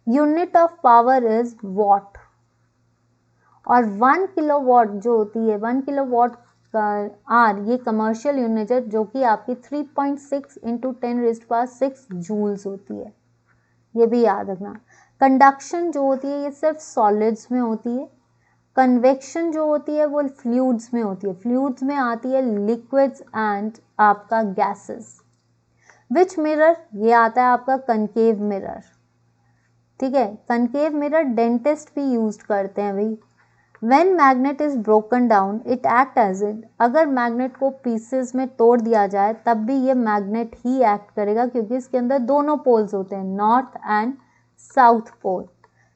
Unit of power is what. और 1 किलोवाट जो होती है, 1 किलोवाट आर, ये कमर्शियल यूनिट है जो कि आपकी 3.6 × 10⁻6 जूल्स होती है, ये भी याद रखना। कंडक्शन जो होती है ये सिर्फ सॉलिड्स में होती है। कन्वेक्शन जो होती है वो फ्लूइड्स में होती है, फ्लूइड्स में आती है लिक्विड्स एंड आपका गैसेस। विच मिरर, ये आता है आपका कनकेव मिरर, ठीक है। कनकेव मिरर डेंटिस्ट भी यूज करते हैं भाई। When magnet is broken down, it act as it, अगर मैग्नेट को पीसेस में तोड़ दिया जाए तब भी ये मैग्नेट ही एक्ट करेगा, क्योंकि इसके अंदर दोनों पोल्स होते हैं, north and south pole.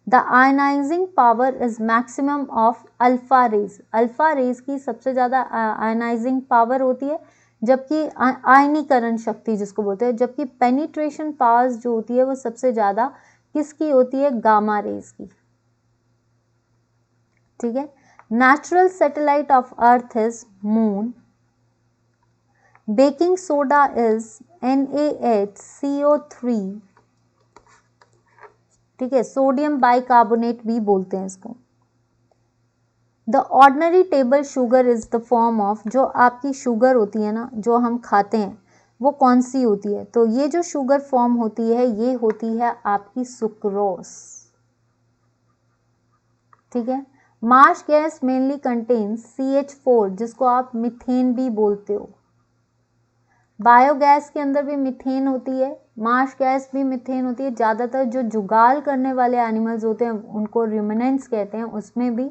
The ionising power is maximum of alpha rays, alpha rays की सबसे ज़्यादा आयनाइजिंग पावर होती है, जबकि आयनीकरण शक्ति जिसको बोलते हैं, जबकि पेनिट्रेशन पावर्स जो होती है वो सबसे ज़्यादा किसकी होती है, गामा रेज की, ठीक है। Natural satellite of earth is moon. Baking soda is NaHCO3, ठीक है, सोडियम बाइकार्बोनेट भी बोलते हैं इसको। The ordinary table sugar is the form of, जो आपकी शुगर होती है ना जो हम खाते हैं वो कौन सी होती है, तो ये जो शुगर फॉर्म होती है ये होती है आपकी सुक्रोस, ठीक है। Marsh gas mainly contains CH4, जिसको आप मीथेन भी बोलते हो। बायोगैस के अंदर भी मीथेन होती है, मार्श गैस भी मीथेन होती है। ज़्यादातर जो जुगाल करने वाले एनिमल्स होते हैं उनको रूमिनेंट्स कहते हैं, उसमें भी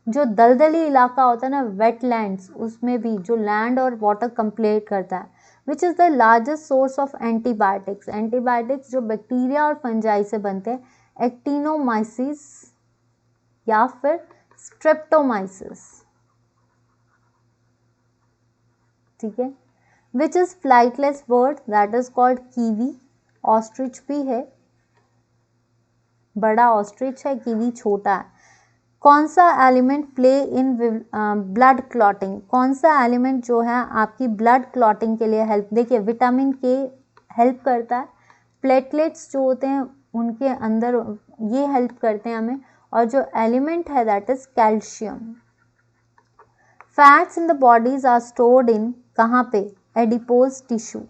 जो दलदली इलाका होता है ना, वेटलैंड्स, उसमें भी जो लैंड और वाटर कंप्लीट करता है। Which is the largest source of antibiotics, antibiotics जो बैक्टीरिया और फंजाई से बनते हैं, एक्टिनोमाइसिस या फिर स्ट्रेप्टोमाइसिस, ठीक है। Which is flightless bird, that is called kiwi. Ostrich भी है, बड़ा ऑस्ट्रिच है, कीवी छोटा है। कौन सा element play in blood clotting, कौन सा एलिमेंट जो है आपकी ब्लड क्लॉटिंग के लिए हेल्प, देखिए विटामिन के हेल्प करता है, प्लेटलेट्स जो होते हैं उनके अंदर ये हेल्प करते हैं हमें, और जो एलिमेंट है that is calcium. Fats in the bodies are stored in, कहाँ पे, एडिपोज टिश्यू,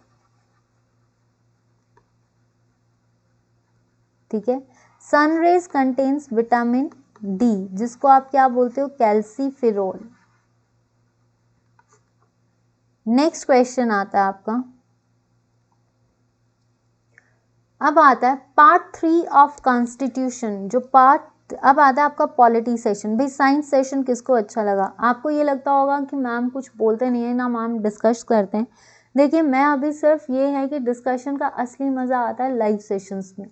ठीक है। सनरेज कंटेन्स विटामिन डी, जिसको आप क्या बोलते हो, कैल्सीफिरोल। नेक्स्ट क्वेश्चन आता है आपका, अब आता है पार्ट 3 ऑफ कॉन्स्टिट्यूशन, जो पार्ट अब आता है आपका पॉलिटी सेशन। भाई साइंस सेशन किसको अच्छा लगा, आपको ये लगता होगा कि मैम कुछ बोलते नहीं है ना, मैम डिस्कस करते हैं। देखिए मैं अभी सिर्फ ये है कि डिस्कशन का असली मज़ा आता है लाइव सेशंस में।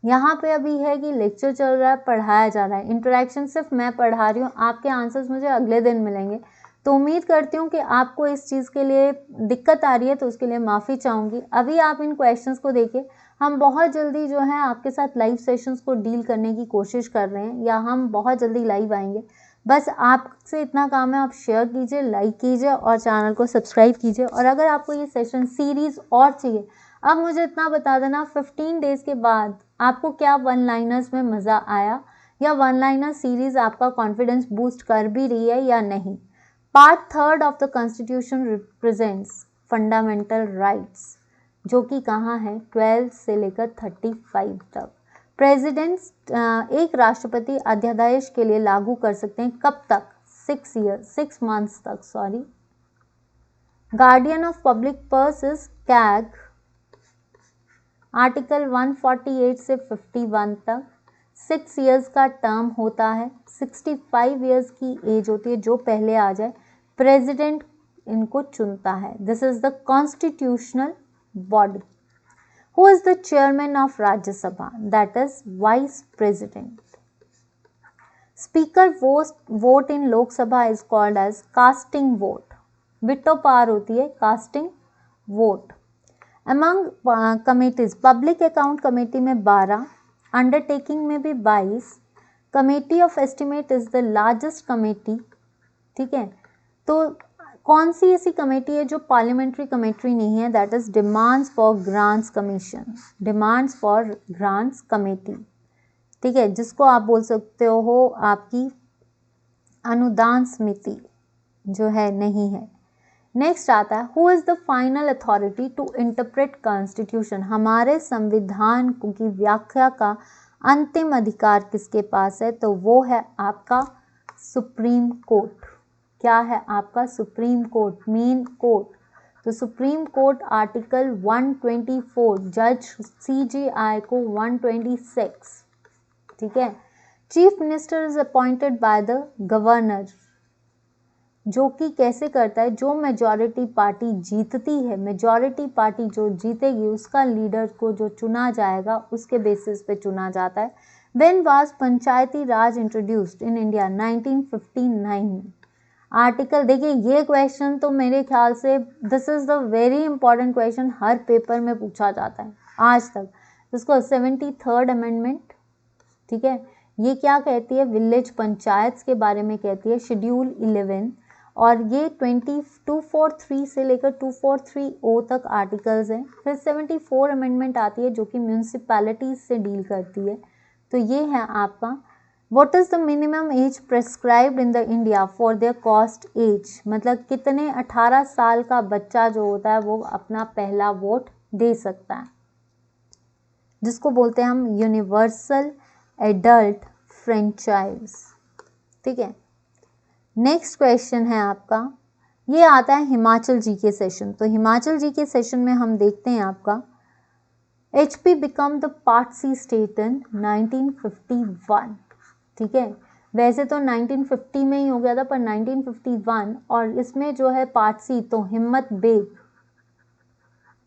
यहाँ पे अभी है कि लेक्चर चल रहा है, पढ़ाया जा रहा है, इंटरेक्शन सिर्फ मैं पढ़ा रही हूँ, आपके आंसर्स मुझे अगले दिन मिलेंगे। तो उम्मीद करती हूँ कि आपको इस चीज़ के लिए दिक्कत आ रही है, तो उसके लिए माफ़ी चाहूँगी। अभी आप इन क्वेश्चंस को देखिए, हम बहुत जल्दी जो है आपके साथ लाइव सेशंस को डील करने की कोशिश कर रहे हैं, या हम बहुत जल्दी लाइव आएंगे। बस आपसे इतना काम है, आप शेयर कीजिए, लाइक कीजिए और चैनल को सब्सक्राइब कीजिए। और अगर आपको ये सेशन सीरीज़ और चाहिए, अब मुझे इतना बता देना 15 डेज़ के बाद आपको क्या वन लाइनर्स में मज़ा आया, या वन लाइनर सीरीज आपका कॉन्फिडेंस बूस्ट कर भी रही है या नहीं। Part 3 of the constitution represents fundamental rights, जो कि कहाँ है 12 से लेकर 35 तक। प्रेसिडेंट एक राष्ट्रपति अध्यादेश के लिए लागू कर सकते हैं कब तक 6 मंथ्स तक, sorry. Guardian of public purse is CAG, article 148 से 51 तक। 6 इयर्स का टर्म होता है, 65 इयर्स की एज होती है, जो पहले आ जाए प्रेसिडेंट इनको चुनता है। This is the constitutional body. Who is the chairman of Rajya Sabha, that is vice president. Speaker vote in Lok Sabha is called as casting vote, veto power होती है casting vote. Among committees, public account committee में 12, undertaking में भी 22, committee of estimate is the largest committee, ठीक है। तो कौन सी ऐसी कमेटी है जो पार्लियामेंट्री कमेटी नहीं है, that is demands for grants commission, demands for grants committee, ठीक है, जिसको आप बोल सकते हो आपकी अनुदान समिति जो है नहीं है। नेक्स्ट आता है who is the final authority to interpret constitution, हमारे संविधान की व्याख्या का अंतिम अधिकार किसके पास है, तो वो है आपका सुप्रीम कोर्ट। क्या है आपका सुप्रीम कोर्ट, मेन कोर्ट। तो सुप्रीम कोर्ट आर्टिकल 124, जज CJI को 126, ठीक है। Chief minister is appointed by the governor, जो कि कैसे करता है, जो मेजॉरिटी पार्टी जीतती है, मेजॉरिटी पार्टी जो जीतेगी उसका लीडर को जो चुना जाएगा उसके बेसिस पे चुना जाता है। When was Panchayati Raj introduced in India, 1959। Article देखिए, ये क्वेश्चन तो मेरे ख्याल से this is the very important question, her paper में पूछा जाता है आज तक। इसको 73rd अमेंडमेंट, ठीक है, ये क्या कहती है, विलेज पंचायत के बारे में कहती है, शेड्यूल 11, और ये 243 से लेकर 243O तक आर्टिकल्स हैं। फिर 74 अमेंडमेंट आती है जो कि म्यूनसिपैलिटीज से डील करती है। तो ये है आपका what is the minimum age prescribed in the India for their cost age, मतलब कितने 18 साल का बच्चा जो होता है वो अपना पहला वोट दे सकता है, जिसको बोलते हैं हम यूनिवर्सल एडल्ट फ्रेंचाइज, ठीक है। नेक्स्ट क्वेश्चन है आपका, ये आता है हिमाचल जीके सेशन। तो हिमाचल जीके सेशन में हम देखते हैं आपका HP become the part C state in 1951, ठीक है। वैसे तो 1950 में ही हो गया था, पर 1951, और इसमें जो है पार्ट C तो हिम्मत बेग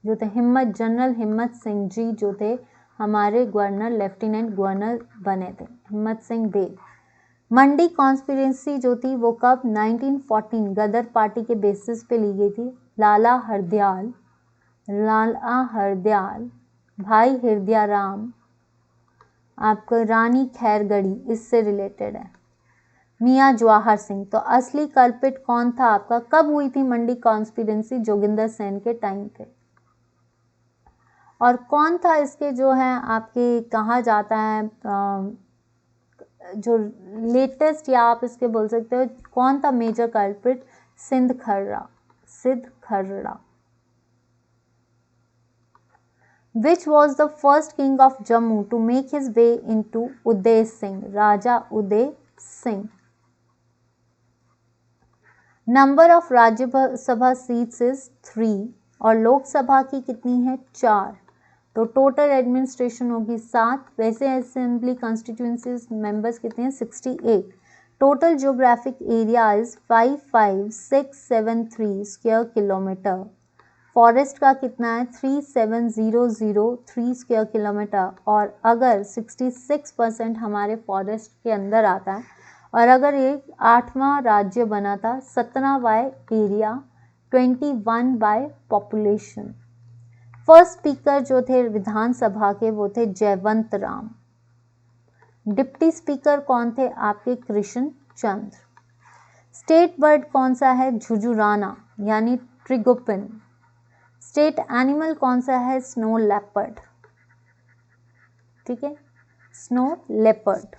जो थे, हिम्मत जनरल हिम्मत सिंह जी जो थे हमारे गवर्नर, लेफ्टिनेंट गवर्नर बने थे, हिम्मत सिंह बेग। मंडी कॉन्स्पिरेसी जो थी वो कब, 1914 गदर पार्टी के बेसिस पे ली गई थी। लाला हरदयाल, भाई हृदय राम, आपको रानी खैरगढ़ी इससे रिलेटेड है। मियाँ जवाहर सिंह। तो असली कल्पिट कौन था आपका, कब हुई थी मंडी कॉन्स्पिरेसी, जोगिंदर सेन के टाइम पे। और कौन था इसके जो है आपके कहा जाता है जो लेटेस्ट, या आप इसके बोल सकते हो कौन था मेजर कल्प्रिट, सिद्ध खर्रा। Which was the first king of Jammu to make his way into Uday Singh, Raja Uday Singh. Number of Rajya Sabha seats is 3 और लोकसभा की कितनी है 4। तो टोटल एडमिनिस्ट्रेशन होगी 7। वैसे असेंबली कॉन्स्टिट्यूंसीज मेंबर्स कितने हैं 68। Total geographic area is 55673 square kilometre. Forest का कितना है 37003 स्क्वायर किलोमीटर। और अगर 66% हमारे फॉरेस्ट के अंदर आता है, और अगर एक 8वां राज्य बना था 17 by area 21 by population. First speaker जो थे विधानसभा के वो थे जयवंत राम। डिप्टी स्पीकर कौन थे आपके कृष्ण चंद्र। स्टेट बर्ड कौन सा है झुझुराना यानी ट्रिगोपिन। स्टेट एनिमल कौन सा है स्नो लेपर्ड, ठीक है, स्नो लेपर्ड।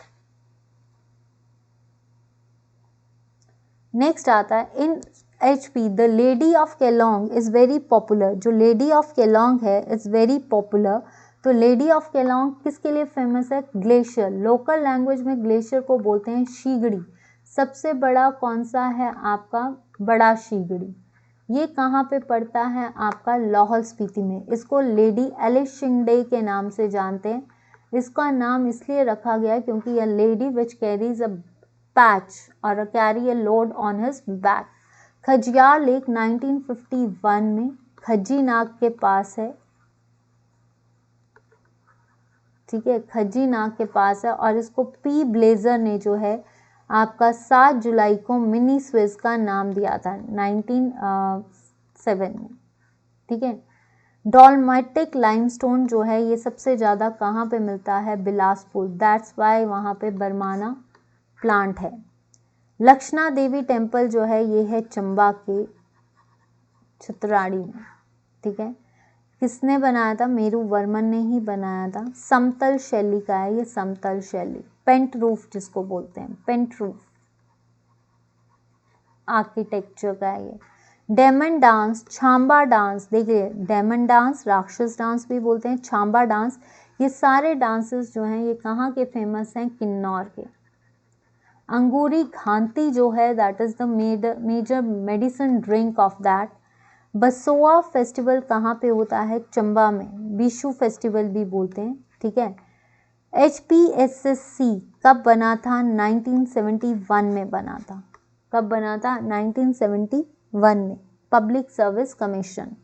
नेक्स्ट आता है इन HP the lady of Kelong is very popular. जो लेडी ऑफ केलोंग है इज़ वेरी पॉपुलर। तो लेडी ऑफ केलोंग किसके लिए फेमस है? ग्लेशियर। लोकल लैंग्वेज में ग्लेशियर को बोलते हैं शीगड़ी। सबसे बड़ा कौन सा है आपका? बड़ा शीगड़ी। ये कहाँ पे पड़ता है आपका? लाहौल स्पीति में। इसको लेडी एलिस शिंगडे के नाम से जानते हैं। इसका नाम इसलिए रखा गया है क्योंकि यह lady which carries a patch और carry a load on his back. Khajjiar lake 1951 में खज्जी नाग के पास है, ठीक है, खज्जी नाग के पास है। और इसको पी ब्लेजर ने जो है आपका 7 जुलाई को मिनी स्विस का नाम दिया था 1907 में, ठीक है। डॉलमेटिक लाइमस्टोन जो है ये सबसे ज़्यादा कहाँ पे मिलता है? बिलासपुर। दैट्स वाई वहाँ पे बरमाना प्लांट है। लक्षणा देवी टेम्पल जो है ये है चंबा के छतराड़ी में, ठीक है। किसने बनाया था? मेरू वर्मन ने ही बनाया था। समतल शैली का है ये, समतल शैली। पेंट रूफ जिसको बोलते हैं, पेंट रूफ आर्किटेक्चर का है ये। डेमन डांस, छांबा डांस, देखिए डेमन डांस, राक्षस डांस भी बोलते हैं, छांबा डांस, ये सारे डांसेस जो हैं ये कहाँ के फेमस हैं? किन्नौर के। अंगूरी घांटी जो है that is the major medicine drink of that. Basoa festival कहाँ पे होता है? चंबा में। बीशू फेस्टिवल भी बोलते हैं, ठीक है। HPSSC कब बना था? 1971 में बना था। कब बना था? 1971 में। Public service commission.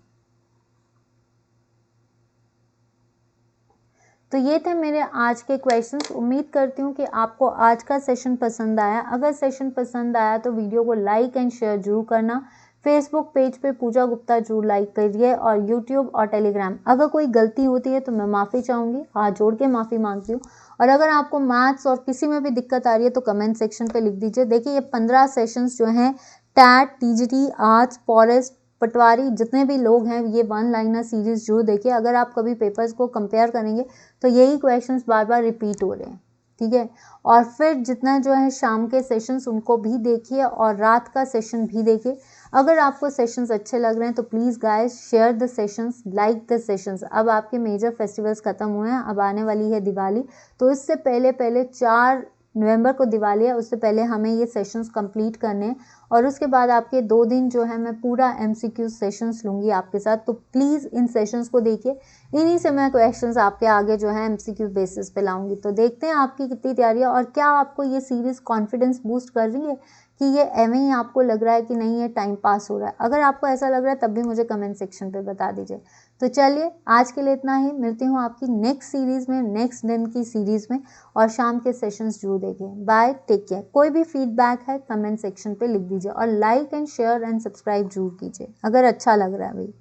तो ये थे मेरे आज के क्वेश्चंस। उम्मीद करती हूँ कि आपको आज का सेशन पसंद आया। अगर सेशन पसंद आया तो वीडियो को लाइक एंड शेयर जरूर करना। फेसबुक पेज पे पूजा गुप्ता जरूर लाइक करिए और यूट्यूब और टेलीग्राम। अगर कोई गलती होती है तो मैं माफ़ी चाहूँगी, हाथ जोड़ के माफ़ी मांगती हूँ। और अगर आपको मैथ्स और किसी में भी दिक्कत आ रही है तो कमेंट सेक्शन पे लिख दीजिए। देखिए ये 15 सेशंस जो हैं टैट, TGT, आर्ट्स, फॉरेस्ट, पटवारी, जितने भी लोग हैं ये 1 लाइनर सीरीज़ जरूर देखिए। अगर आप कभी पेपर्स को कंपेयर करेंगे तो यही क्वेश्चंस बार बार रिपीट हो रहे हैं, ठीक है। और फिर जितना जो है शाम के सेशंस उनको भी देखिए और रात का सेशन भी देखिए। अगर आपको सेशंस अच्छे लग रहे हैं तो please guys share the sessions, like the sessions. अब आपके मेजर फेस्टिवल्स खत्म हुए हैं, अब आने वाली है दिवाली, तो इससे पहले 4 नवंबर को दिवाली है, उससे पहले हमें ये सेशंस कंप्लीट करने हैं। और उसके बाद आपके 2 दिन जो है मैं पूरा MCQ सेशंस लूँगी आपके साथ, तो प्लीज़ इन सेशंस को देखिए। इन्हीं से मैं क्वेश्चंस आपके आगे जो है MCQ बेसिस पे लाऊंगी। तो देखते हैं आपकी कितनी तैयारी है और क्या आपको ये सीरीज़ कॉन्फिडेंस बूस्ट कर रही है कि ये एवं ही आपको लग रहा है कि नहीं ये टाइम पास हो रहा है। अगर आपको ऐसा लग रहा है तब भी मुझे कमेंट सेक्शन पे बता दीजिए। तो चलिए आज के लिए इतना ही। मिलती हूँ आपकी नेक्स्ट सीरीज़ में, नेक्स्ट दिन की सीरीज़ में। और शाम के सेशंस जरूर देखिए। Bye, take care. कोई भी फीडबैक है कमेंट सेक्शन पे लिख दीजिए और like and share and subscribe जरूर कीजिए अगर अच्छा लग रहा है भाई।